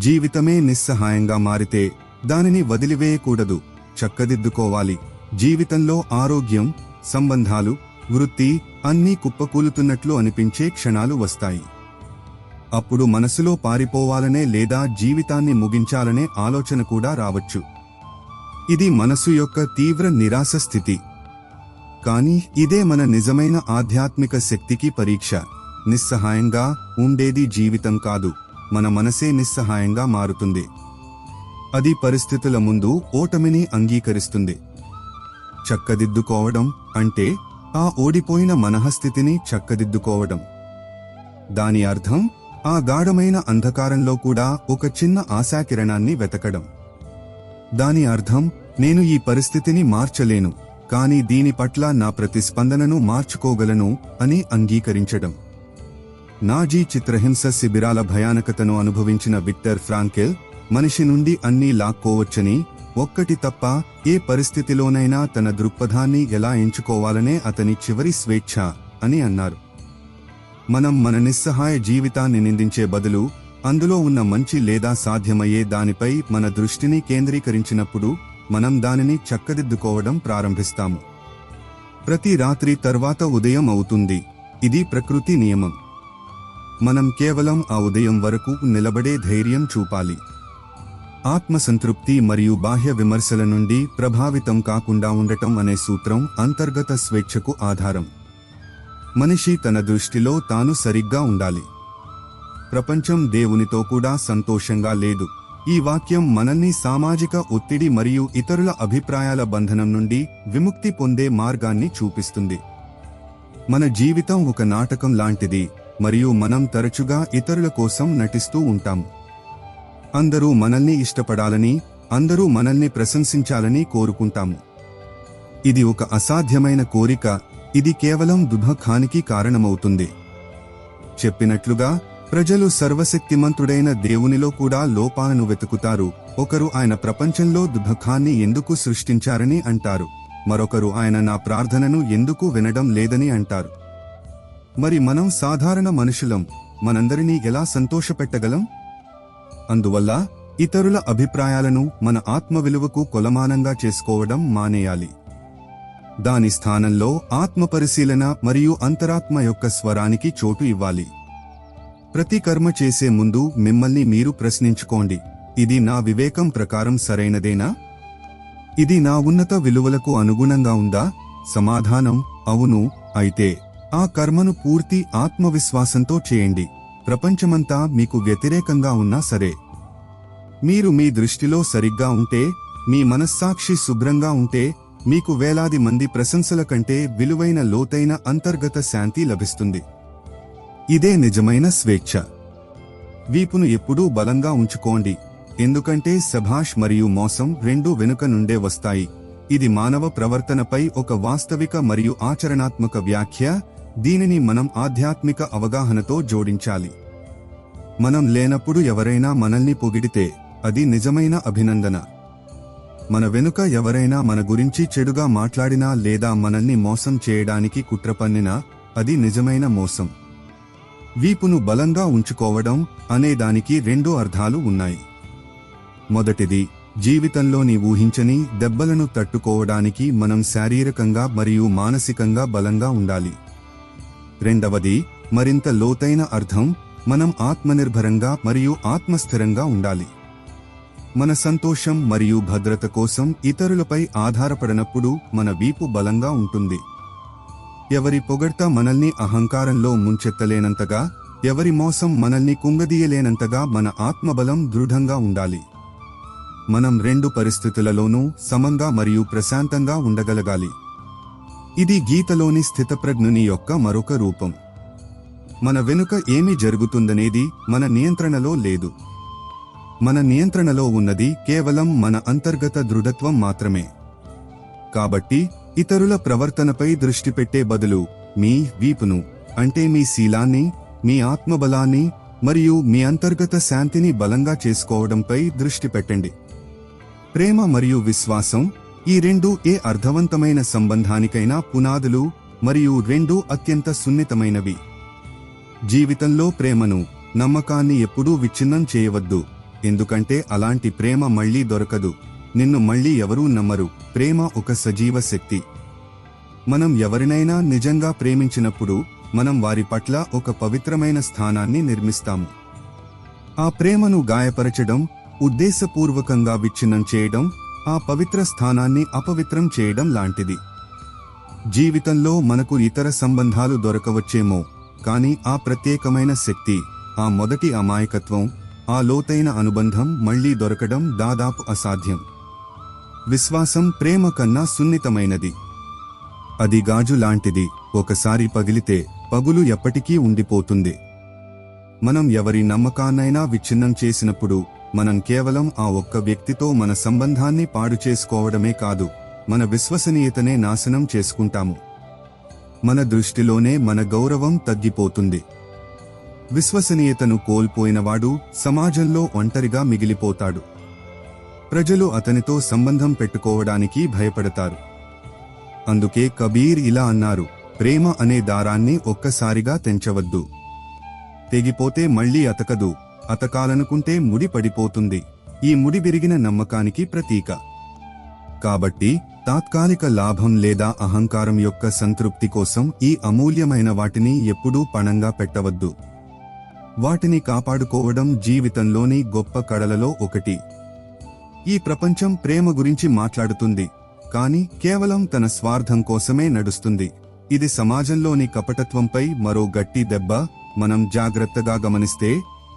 జీవితమే నిస్సహాయంగా మారితే దానిని వదిలివేయకూడదు, చక్కదిద్దుకోవాలి. జీవితంలో ఆరోగ్యం, సంబంధాలు, వృత్తి అన్నీ కుప్పకూలుతున్నట్లు అనిపించే క్షణాలు వస్తాయి. అప్పుడు మనసులో పారిపోవాలనే లేదా జీవితాన్ని ముగించాలనే ఆలోచన కూడా రావచ్చు. ఇది మనసు యొక్క తీవ్ర నిరాశ స్థితి. కానీ ఇదే మన నిజమైన ఆధ్యాత్మిక శక్తికి పరీక్ష. నిస్సహాయంగా ఉండేది జీవితం కాదు, మన మనసే నిస్సహాయంగా మారుతుంది. అది పరిస్థితుల ముందు ఓటమిని అంగీకరిస్తుంది. చక్కదిద్దుకోవడం అంటే ఆ ఓడిపోయిన మనఃస్థితిని చక్కదిద్దుకోవడం. దాని అర్థం ఆ గాఢమైన అంధకారంలో కూడా ఒక చిన్న ఆశాకిరణాన్ని వెతకడం. దాని అర్థం నేను ఈ పరిస్థితిని మార్చలేను, కానీ దీని పట్ల నా ప్రతిస్పందనను మార్చుకోగలను అని అంగీకరించడం. నాజీ చిత్రహింస శిబిరాల భయానకతను అనుభవించిన విక్టర్ ఫ్రాంకెల్ మనిషి నుండి అన్నీ లాక్కోవచ్చని, ఒక్కటి తప్ప ఏ పరిస్థితిలోనైనా తన దృక్పథాన్ని ఎలా ఎంచుకోవాలనే అతని చివరి స్వేచ్ఛ అని అన్నారు. మనం మన నిస్సహాయ జీవితాన్ని నిందించే బదులు అందులో ఉన్న మంచి లేదా సాధ్యమయ్యే దానిపై మన దృష్టిని కేంద్రీకరించినప్పుడు మనం దానిని చక్కదిద్దుకోవడం ప్రారంభిస్తాము. ప్రతి రాత్రి తర్వాత ఉదయం అవుతుంది. ఇది ప్రకృతి నియమం. మనం కేవలం ఆ ఉదయం వరకు నిలబడే ధైర్యం చూపాలి. ఆత్మసంతృప్తి మరియు బాహ్య విమర్శల నుండి ప్రభావితం కాకుండా ఉండటం అనే సూత్రం అంతర్గత స్వేచ్ఛకు ఆధారం. మనిషి తన దృష్టిలో తాను సరిగ్గా ఉండాలి. ప్రపంచం దేవునితో కూడా సంతోషంగా లేదు. ఈ వాక్యం మనల్ని సామాజిక ఒత్తిడి మరియు ఇతరుల అభిప్రాయాల బంధనం నుండి విముక్తి పొందే మార్గాన్ని చూపిస్తుంది. మన జీవితం ఒక నాటకం లాంటిది మరియు మనం తరచుగా ఇతరుల కోసం నటిస్తూ ఉంటాం. అందరూ మనల్ని ఇష్టపడాలని, అందరూ మనల్ని ప్రశంసించాలని కోరుకుంటాము. ఇది ఒక అసాధ్యమైన కోరిక. ఇది కేవలం దుఃఖానికి కారణమవుతుంది. చెప్పినట్లుగా ప్రజలు సర్వశక్తిమంతుడైన దేవునిలో కూడా లోపాలను వెతుకుతారు. ఒకరు ఆయన ప్రపంచంలో దుఃఖాన్ని ఎందుకు సృష్టించారని అంటారు. మరొకరు ఆయన నా ప్రార్థనను ఎందుకు వినడం లేదని అంటారు. మరి మనం సాధారణ మనుషులం, మనందరినీ ఎలా సంతోషపెట్టగలం? అందువల్ల ఇతరుల అభిప్రాయాలను మన ఆత్మ విలువకు కొలమానంగా చేసుకోవడం మానేయాలి. దాని స్థానంలో ఆత్మపరిశీలన మరియు అంతరాత్మ యొక్క స్వరానికి చోటు ఇవ్వాలి. ప్రతి కర్మ చేసే ముందు మిమ్మల్ని మీరు ప్రశ్నించుకోండి, ఇది నా వివేకం ప్రకారం సరైనదేనా? ఇది నా ఉన్నత విలువలకు అనుగుణంగా ఉందా? సమాధానం అవును. అయితే ఆ కర్మను పూర్తి ఆత్మవిశ్వాసంతో చేయండి. ప్రపంచమంతా మీకు వ్యతిరేకంగా ఉన్నా సరే. మీరు మీ దృష్టిలో సరిగ్గా ఉంటే, మీ మనస్సాక్షి శుభ్రంగా ఉంటే, మీకు వేలాది మంది ప్రశంసల కంటే విలువైన లోతైన అంతర్గత శాంతి లభిస్తుంది. ఇదే నిజమైన స్వేచ్ఛ. వీపును ఎప్పుడూ బలంగా ఉంచుకోండి, ఎందుకంటే శభాష్ మరియు మోసం రెండూ వెనుక నుండే వస్తాయి. ఇది మానవ ప్రవర్తనపై ఒక వాస్తవిక మరియు ఆచరణాత్మక వ్యాఖ్య. దీనిని మనం ఆధ్యాత్మిక అవగాహనతో జోడించాలి. మనం లేనప్పుడు ఎవరైనా మనల్ని పొగిడితే అది నిజమైన అభినందన. మన వెనుక ఎవరైనా మన గురించి చెడుగా మాట్లాడినా లేదా మనల్ని మోసం చేయడానికి కుట్ర పన్నినా అది నిజమైన మోసం. వీపును బలంగా ఉంచుకోవడం అనేదానికి రెండు అర్థాలు ఉన్నాయి. మొదటిది, జీవితంలోని ఊహించని దెబ్బలను తట్టుకోవడానికి మనం శారీరకంగా మరియు మానసికంగా బలంగా ఉండాలి. రెండవది, మరింత లోతైన అర్థం, మనం ఆత్మనిర్భరంగా మరియు ఆత్మస్థిరంగా ఉండాలి. మన సంతోషం మరియు భద్రత కోసం ఇతరులపై ఆధారపడనప్పుడు మన వీపు బలంగా ఉంటుంది. ఎవరి పొగడ్త మనల్ని అహంకారంలో ముంచెత్తలేనంతగా, ఎవరి మోసం మనల్ని కుంగదీయలేనంతగా మన ఆత్మబలం దృఢంగా ఉండాలి. మనం రెండు పరిస్థితులలోనూ సమంగా మరియు ప్రశాంతంగా ఉండగలగాలి. ఇది గీతలోని స్థితప్రజ్ఞుని యొక్క మరొక రూపం. మన వెనుక ఏమి జరుగుతుందనేది మన నియంత్రణలో లేదు. మన నియంత్రణలో ఉన్నది కేవలం మన అంతర్గత దృఢత్వం మాత్రమే. కాబట్టి ఇతరుల ప్రవర్తనపై దృష్టి పెట్టే బదులు మీ వీపును, అంటే మీ శీలాన్ని, మీ ఆత్మబలాన్ని మరియు మీ అంతర్గత శాంతిని బలంగా చేసుకోవడంపై దృష్టి పెట్టండి. ప్రేమ మరియు విశ్వాసం, ఈ రెండూ ఏ అర్థవంతమైన సంబంధానికైనా పునాదులు మరియు రెండూ అత్యంత సున్నితమైనవి. జీవితంలో ప్రేమను, నమ్మకాన్ని ఎప్పుడూ విచ్ఛిన్నం చేయవద్దు, ఎందుకంటే అలాంటి ప్రేమ మళ్లీ దొరకదు. నిన్ను మళ్లీ ఎవరూ నమ్మరు. ప్రేమ ఒక సజీవ శక్తి. మనం ఎవరినైనా నిజంగా ప్రేమించినప్పుడు మనం వారి పట్ల ఒక పవిత్రమైన స్థానాన్ని నిర్మిస్తాము. ఆ ప్రేమను గాయపరచడం, ఉద్దేశపూర్వకంగా విచ్ఛిన్నం చేయడం, ఆ పవిత్ర స్థానాన్ని అపవిత్రం చేయడం లాంటిది. జీవితంలో మనకు ఇతర సంబంధాలు దొరకవచ్చేమో, కానీ ఆ ప్రత్యేకమైన శక్తి, ఆ మొదటి అమాయకత్వం, ఆ లోతైన అనుబంధం మళ్లీ దొరకడం దాదాపు అసాధ్యం. విశ్వాసం ప్రేమ కన్నా సున్నితమైనది. అది గాజు లాంటిది, ఒకసారి పగిలితే పగులు ఎప్పటికీ ఉండిపోతుంది. మనం ఎవరి నమ్మకాన్నైనా విచ్ఛిన్నం చేసినప్పుడు మనం కేవలం ఆ ఒక్క వ్యక్తితో మన సంబంధాన్ని పాడు చేసుకోవడమే కాదు, మన విశ్వసనీయతనే నాశనం చేసుకుంటాము. మన దృష్టిలోనే మన గౌరవం తగ్గిపోతుంది. విశ్వసనీయతను కోల్పోయినవాడు సమాజంలో ఒంటరిగా మిగిలిపోతాడు. ప్రజలు అతనితో సంబంధం పెట్టుకోవడానికి భయపడతారు. అందుకే కబీర్ ఇలా అన్నారు, ప్రేమ అనే దారాన్ని ఒక్కసారిగా తెంచవద్దు. తెగిపోతే మళ్లీ అతకదు, అతకాలనుకుంటే ముడి పడిపోతుంది. ఈ ముడి విరిగిన నమ్మకానికి ప్రతీక. కాబట్టి తాత్కాలిక లాభం లేదా అహంకారం యొక్క సంతృప్తి కోసం ఈ అమూల్యమైన వాటిని ఎప్పుడూ పణంగా పెట్టవద్దు. వాటిని కాపాడుకోవడం జీవితంలోని గొప్ప కళలలో ఒకటి. ఈ ప్రపంచం ప్రేమ గురించి మాట్లాడుతుంది, కానీ కేవలం తన స్వార్థం కోసమే నడుస్తుంది. ఇది సమాజంలోని కపటత్వంపై మరో గట్టి దెబ్బ. మనం జాగ్రత్తగా గమనిస్తే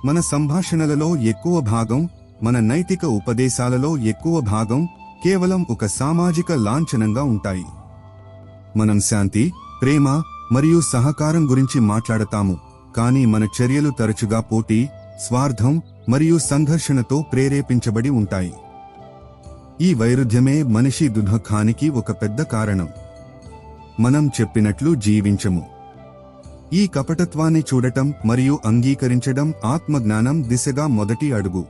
మన సంభాషణలలో ఎక్కువ భాగం, మన నైతిక ఉపదేశాలలో ఎక్కువ భాగం కేవలం ఒక సామాజిక లాంఛనంగా ఉంటాయి. మనం శాంతి, ప్రేమ మరియు సహకారం గురించి మాట్లాడతాము, కానీ మన చర్యలు తరచుగా పోటీ, స్వార్థం మరియు సంఘర్షణతో ప్రేరేపించబడి ఉంటాయి. ఈ వైరుధ్యమే మనిషి దుఃఖానికి ఒక పెద్ద కారణం. మనం చెప్పినట్లు జీవించము. ఈ కపటత్వాన్ని చూడటం మరియు అంగీకరించడం ఆత్మజ్ఞానం దిశగా మొదటి అడుగు.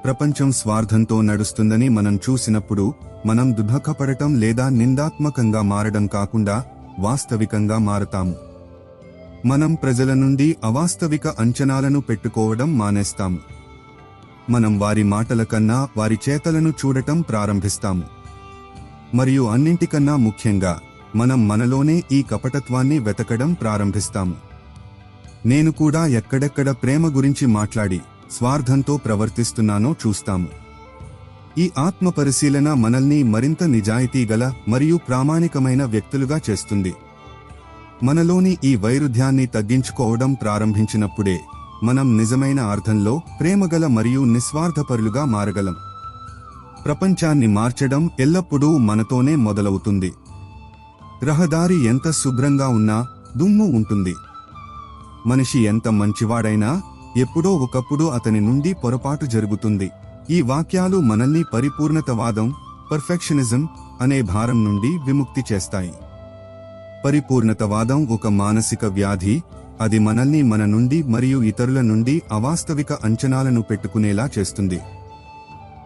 ప్రపంచం స్వార్థంతో నడుస్తుందని మనం చూసినప్పుడు మనం దుఃఖపడటం లేదా నిందాత్మకంగా మారడం కాకుండా వాస్తవికంగా మారతాము. మనం ప్రజల నుండి అవాస్తవిక అంచనాలను పెట్టుకోవడం మానేస్తాము. మనం వారి మాటల కన్నా వారి చేతలను చూడటం ప్రారంభిస్తాము. మరియు అన్నింటికన్నా ముఖ్యంగా మనం మనలోనే ఈ కపటత్వాన్ని వెతకడం ప్రారంభిస్తాము. నేను కూడా ఎక్కడెక్కడ ప్రేమ గురించి మాట్లాడి స్వార్థంతో ప్రవర్తిస్తున్నానో చూస్తాము. ఈ ఆత్మ పరిశీలన మనల్ని మరింత నిజాయితీగల మరియు ప్రామాణికమైన వ్యక్తులుగా చేస్తుంది. మనలోని ఈ వైరుధ్యాన్ని తగ్గించుకోవడం ప్రారంభించినప్పుడే మనం నిజమైన అర్థంలో ప్రేమగల మరియు నిస్వార్థపరులుగా మారగలం. ప్రపంచాన్ని మార్చడం ఎల్లప్పుడూ మనతోనే మొదలవుతుంది. రహదారి ఎంత శుభ్రంగా ఉన్నా దుమ్ము ఉంటుంది. మనిషి ఎంత మంచివాడైనా ఎప్పుడో ఒకప్పుడు అతని నుండి పొరపాటు జరుగుతుంది. ఈ వాక్యాలు మనల్ని పరిపూర్ణతవాదం, పర్ఫెక్షనిజం అనే భారం నుండి విముక్తి చేస్తాయి. పరిపూర్ణతవాదం ఒక మానసిక వ్యాధి. అది మనల్ని మన నుండి మరియు ఇతరుల నుండి అవాస్తవిక అంచనాలను పెట్టుకునేలా చేస్తుంది.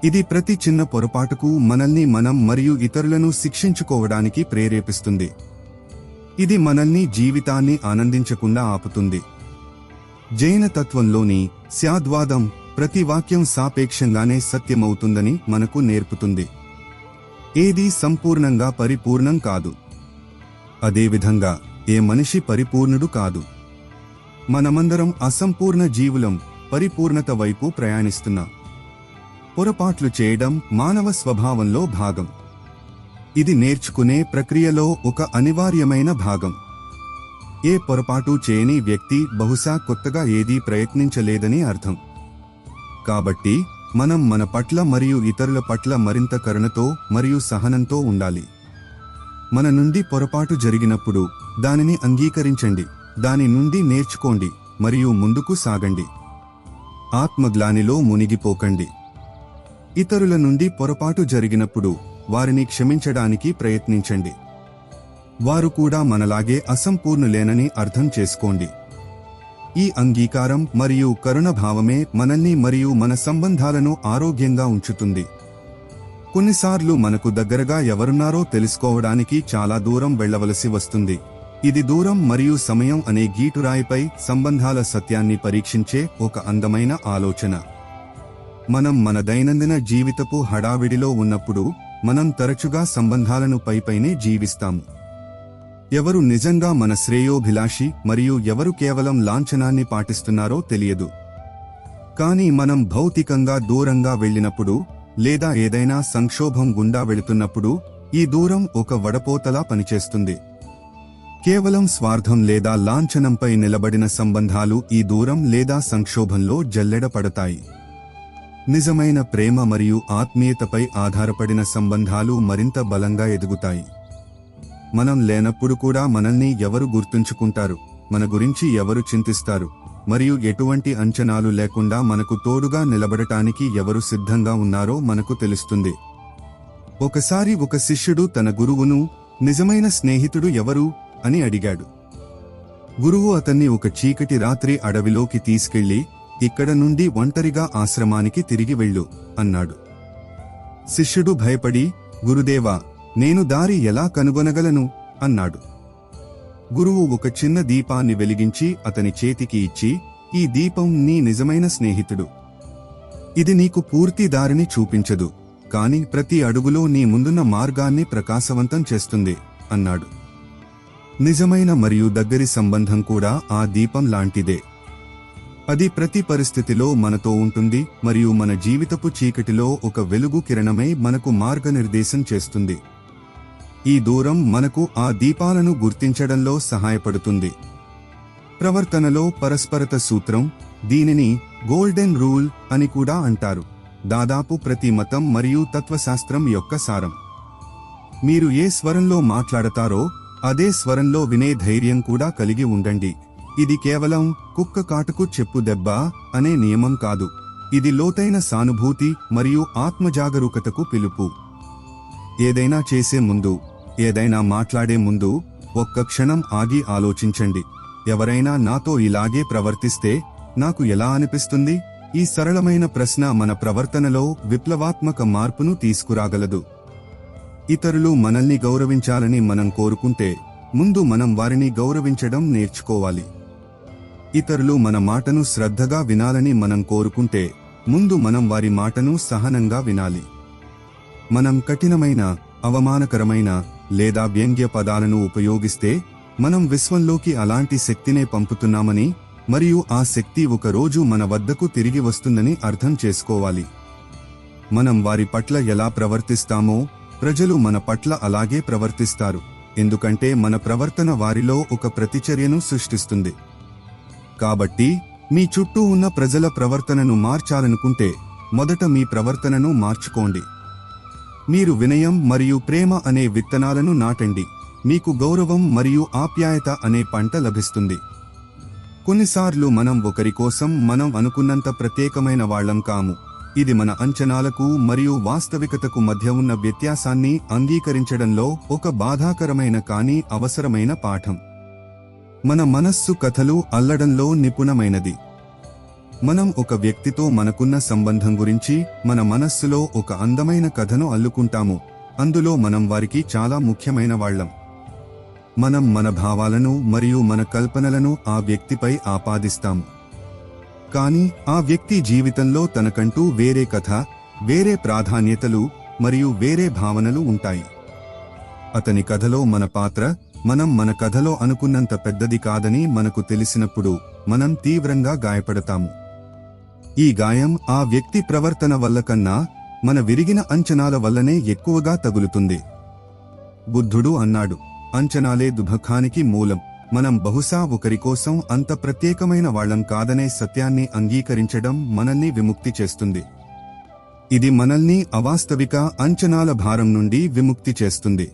ఇది ప్రతి చిన్న పొరపాటుకు మనల్ని మనం మరియు ఇతరులను శిక్షించుకోవడానికి ప్రేరేపిస్తుంది. ఇది మనల్ని జీవితాన్ని ఆనందించకుండా ఆపుతుంది. జైన తత్వంలోని స్యాద్వాదం ప్రతి వాక్యం సాపేక్షంగానే సత్యమవుతుందని మనకు నేర్పుతుంది. ఏదీ సంపూర్ణంగా పరిపూర్ణం కాదు. అదేవిధంగా ఏ మనిషి పరిపూర్ణుడు కాదు. మనమందరం అసంపూర్ణ జీవులం, పరిపూర్ణత వైపు ప్రయాణిస్తున్నాం. పొరపాట్లు చేయడం మానవ స్వభావంలో భాగం. ఇది నేర్చుకునే ప్రక్రియలో ఒక అనివార్యమైన భాగం. ఏ పొరపాటు చేయని వ్యక్తి బహుశా కొత్తగా ఏదీ ప్రయత్నించలేదని అర్థం. కాబట్టి మనం మన పట్ల మరియు ఇతరుల పట్ల మరింత కరుణతో మరియు సహనంతో ఉండాలి. మన నుండి పొరపాటు జరిగినప్పుడు దానిని అంగీకరించండి, దాని నుండి నేర్చుకోండి మరియు ముందుకు సాగండి. ఆత్మగ్లానిలో మునిగిపోకండి. ఇతరుల నుండి పొరపాటు జరిగినప్పుడు వారిని క్షమించడానికి ప్రయత్నించండి. వారు కూడా మనలాగే అసంపూర్ణులేనని అర్థం చేసుకోండి. ఈ అంగీకారం మరియు కరుణ భావమే మనల్ని మరియు మన సంబంధాలను ఆరోగ్యంగా ఉంచుతుంది. కొన్నిసార్లు మనకు దగ్గరగా ఎవరున్నారో తెలుసుకోవడానికి చాలా దూరం వెళ్లవలసి వస్తుంది. ఇది దూరం మరియు సమయం అనే గీటురాయిపై సంబంధాల సత్యాన్ని పరీక్షించే ఒక అందమైన ఆలోచన. మనం మన దైనందిన జీవితపు హడావిడిలో ఉన్నప్పుడు మనం తరచుగా సంబంధాలను పైపైనే జీవిస్తాము. ఎవరు నిజంగా మన శ్రేయోభిలాషి మరియు ఎవరు కేవలం లాంఛనాన్ని పాటిస్తున్నారో తెలియదు. కానీ మనం భౌతికంగా దూరంగా వెళ్ళినప్పుడు లేదా ఏదైనా సంక్షోభం గుండా వెళుతున్నప్పుడు ఈ దూరం ఒక వడపోతలా పనిచేస్తుంది. కేవలం స్వార్థం లేదా లాంఛనంపై నిలబడిన సంబంధాలు ఈ దూరం లేదా సంక్షోభంలో జల్లెడపడతాయి. నిజమైన ప్రేమ మరియు ఆత్మీయతపై ఆధారపడిన సంబంధాలు మరింత బలంగా ఎదుగుతాయి. మనం లేనప్పుడు కూడా మనల్ని ఎవరు గుర్తుంచుకుంటారు, మన గురించి ఎవరు చింతిస్తారు మరియు ఎటువంటి అంచనాలు లేకుండా మనకు తోడుగా నిలబడటానికి ఎవరు సిద్ధంగా ఉన్నారో మనకు తెలుస్తుంది. ఒకసారి ఒక శిష్యుడు తన గురువును, నిజమైన స్నేహితుడు ఎవరు అని అడిగాడు. గురువు అతన్ని ఒక చీకటి రాత్రి అడవిలోకి తీసుకెళ్లి, ఇక్కడ నుండి ఒంటరిగా ఆశ్రమానికి తిరిగి వెళ్ళు అన్నాడు. శిష్యుడు భయపడి, గురుదేవా, నేను దారి ఎలా కనుగొనగలను అన్నాడు. గురువు ఒక చిన్న దీపాన్ని వెలిగించి అతని చేతికి ఇచ్చి, ఈ దీపం నీ నిజమైన స్నేహితుడు. ఇది నీకు పూర్తి దారిని చూపించదు, కాని ప్రతి అడుగులో నీ ముందున్న మార్గాన్ని ప్రకాశవంతం చేస్తుంది అన్నాడు. నిజమైన మరియు దగ్గరి సంబంధం కూడా ఆ దీపం లాంటిదే. అది ప్రతి పరిస్థితిలో మనతో ఉంటుంది మరియు మన జీవితపు చీకటిలో ఒక వెలుగు కిరణమై మనకు మార్గనిర్దేశం చేస్తుంది. ఈ దూరం మనకు ఆ దీపాలను గుర్తించడంలో సహాయపడుతుంది. ప్రవర్తనలో పరస్పరత సూత్రం, దీనిని గోల్డెన్ రూల్ అని కూడా అంటారు, దాదాపు ప్రతి మతం మరియు తత్వశాస్త్రం యొక్క సారం. మీరు ఏ స్వరంలో మాట్లాడతారో అదే స్వరంలో వినే ధైర్యం కూడా కలిగి ఉండండి. ఇది కేవలం కుక్క కాటుకు చెప్పు దెబ్బ అనే నియమం కాదు, ఇది లోతైన సానుభూతి మరియు ఆత్మజాగరూకతకు పిలుపు. ఏదైనా చేసే ముందు, ఏదైనా మాట్లాడే ముందు ఒక్క క్షణం ఆగి ఆలోచించండి. ఎవరైనా నాతో ఇలాగే ప్రవర్తిస్తే నాకు ఎలా అనిపిస్తుంది? ఈ సరళమైన ప్రశ్న మన ప్రవర్తనలో విప్లవాత్మక మార్పును తీసుకురాగలదు. ఇతరులు మనల్ని గౌరవించాలని మనం కోరుకుంటే ముందు మనం వారిని గౌరవించడం నేర్చుకోవాలి. ఇతరులు మన మాటను శ్రద్ధగా వినాలని మనం కోరుకుంటే ముందు మనం వారి మాటను సహనంగా వినాలి. మనం కఠినమైన, అవమానకరమైన లేదా వ్యంగ్య పదాలను ఉపయోగిస్తే మనం విశ్వంలోకి అలాంటి శక్తినే పంపుతున్నామని మరియు ఆ శక్తి ఒక రోజు మన వద్దకు తిరిగి వస్తుందని అర్థం చేసుకోవాలి. మనం వారి పట్ల ఎలా ప్రవర్తిస్తామో ప్రజలు మన పట్ల అలాగే ప్రవర్తిస్తారు, ఎందుకంటే మన ప్రవర్తన వారిలో ఒక ప్రతిచర్యను సృష్టిస్తుంది. కాబట్టి మీ చుట్టూ ఉన్న ప్రజల ప్రవర్తనను మార్చాలనుకుంటే మొదట మీ ప్రవర్తనను మార్చుకోండి. మీరు వినయం మరియు ప్రేమ అనే విత్తనాలను నాటండి, మీకు గౌరవం మరియు ఆప్యాయత అనే పంట లభిస్తుంది. కొన్నిసార్లు మనం ఒకరి కోసం మనం అనుకున్నంత ప్రత్యేకమైన వాళ్ళం కాము. ఇది మన అంచనాలకు మరియు వాస్తవికతకు మధ్య ఉన్న వ్యత్యాసాన్ని అంగీకరించడంలో ఒక బాధాకరమైన కానీ అవసరమైన పాఠం. మన మనస్సు కథలు అల్లడంలో నిపుణమైనది. మనం ఒక వ్యక్తితో మనకున్న సంబంధం గురించి మన మనస్సులో ఒక అందమైన కథను అల్లుకుంటాము, అందులో మనం వారికి చాలా ముఖ్యమైన వాళ్ళం. మనం మన భావాలను మరియు మన కల్పనలను ఆ వ్యక్తిపై ఆపాదిస్తాము. కానీ ఆ వ్యక్తి జీవితంలో తనకంటూ వేరే కథ, వేరే ప్రాధాన్యతలు మరియు వేరే భావనలు ఉంటాయి. అతని కథలో మన పాత్ర మనం మన కథలో అనుకున్నంత పెద్దది కాదని మనకు తెలిసినప్పుడు మనం తీవ్రంగా గాయపడతాము. ఈ గాయం ఆ వ్యక్తి ప్రవర్తన వల్ల కన్నా మన విరిగిన అంచనాల వల్లనే ఎక్కువగా తగులుతుంది. బుద్ధుడు అన్నాడు, అంచనాలే దుఃఖానికి మూలం. మనం బహుశా ఒకరి కోసం అంత ప్రత్యేకమైన వాళ్ళం కాదనే సత్యాన్ని అంగీకరించడం మనల్ని విముక్తి చేస్తుంది. ఇది మనల్ని అవాస్తవిక అంచనాల భారం నుండి విముక్తి చేస్తుంది.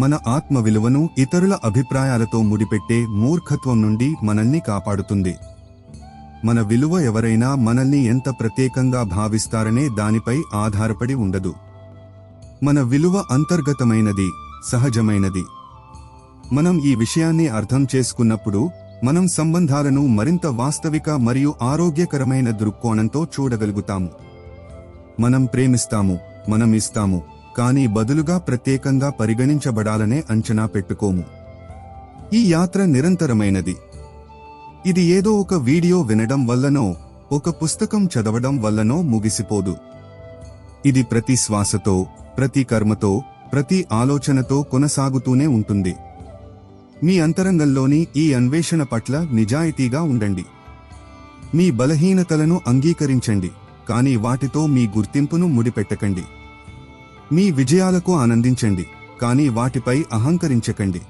మన ఆత్మ విలువను ఇతరుల అభిప్రాయాలతో ముడిపెట్టే మూర్ఖత్వం నుండి మనల్ని కాపాడుతుంది. మన విలువ ఎవరైనా మనల్ని ఎంత ప్రత్యేకంగా భావిస్తారనే దానిపై ఆధారపడి ఉండదు. మన విలువ అంతర్గతమైనది, సహజమైనది. మనం ఈ విషయాన్ని అర్థం చేసుకున్నప్పుడు మనం సంబంధాలను మరింత వాస్తవిక మరియు ఆరోగ్యకరమైన దృక్కోణంతో చూడగలుగుతాము. మనం ప్రేమిస్తాము, మనం ఇస్తాము, కానీ బదులుగా ప్రత్యేకంగా పరిగణించబడాలనే అంచనా పెట్టుకోము. ఈ యాత్ర నిరంతరమైనది. ఇది ఏదో ఒక వీడియో వినడం వల్లనో ఒక పుస్తకం చదవడం వల్లనో ముగిసిపోదు. ఇది ప్రతి శ్వాసతో, ప్రతి కర్మతో, ప్రతి ఆలోచనతో కొనసాగుతూనే ఉంటుంది. మీ అంతరంగంలోని ఈ అన్వేషణ పట్ల నిజాయితీగా ఉండండి. మీ బలహీనతలను అంగీకరించండి, కానీ వాటితో మీ గుర్తింపును ముడిపెట్టకండి. మీ విజయాలకు ఆనందించండి, కానీ వాటిపై అహంకరించకండి.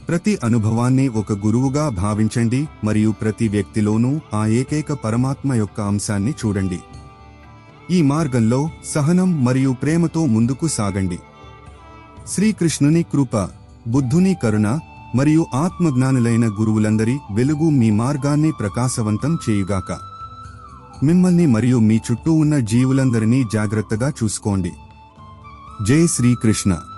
ప్రతి అనుభవాన్ని ఒక గురువుగా భావించండి మరియు ప్రతి వ్యక్తిలోనూ ఆ ఏకైక పరమాత్మ యొక్క అంశాన్ని చూడండి. ఈ మార్గంలో సహనం మరియు ప్రేమతో ముందుకు సాగండి. శ్రీకృష్ణుని కృప, బుద్ధుని కరుణ మరియు ఆత్మజ్ఞానులైన గురువులందరి వెలుగు మీ మార్గాన్ని ప్రకాశవంతం చేయుగాక. మిమ్మల్ని మరియు మీ చుట్టూ ఉన్న జీవులందరినీ జాగ్రత్తగా చూసుకోండి. జై శ్రీకృష్ణ.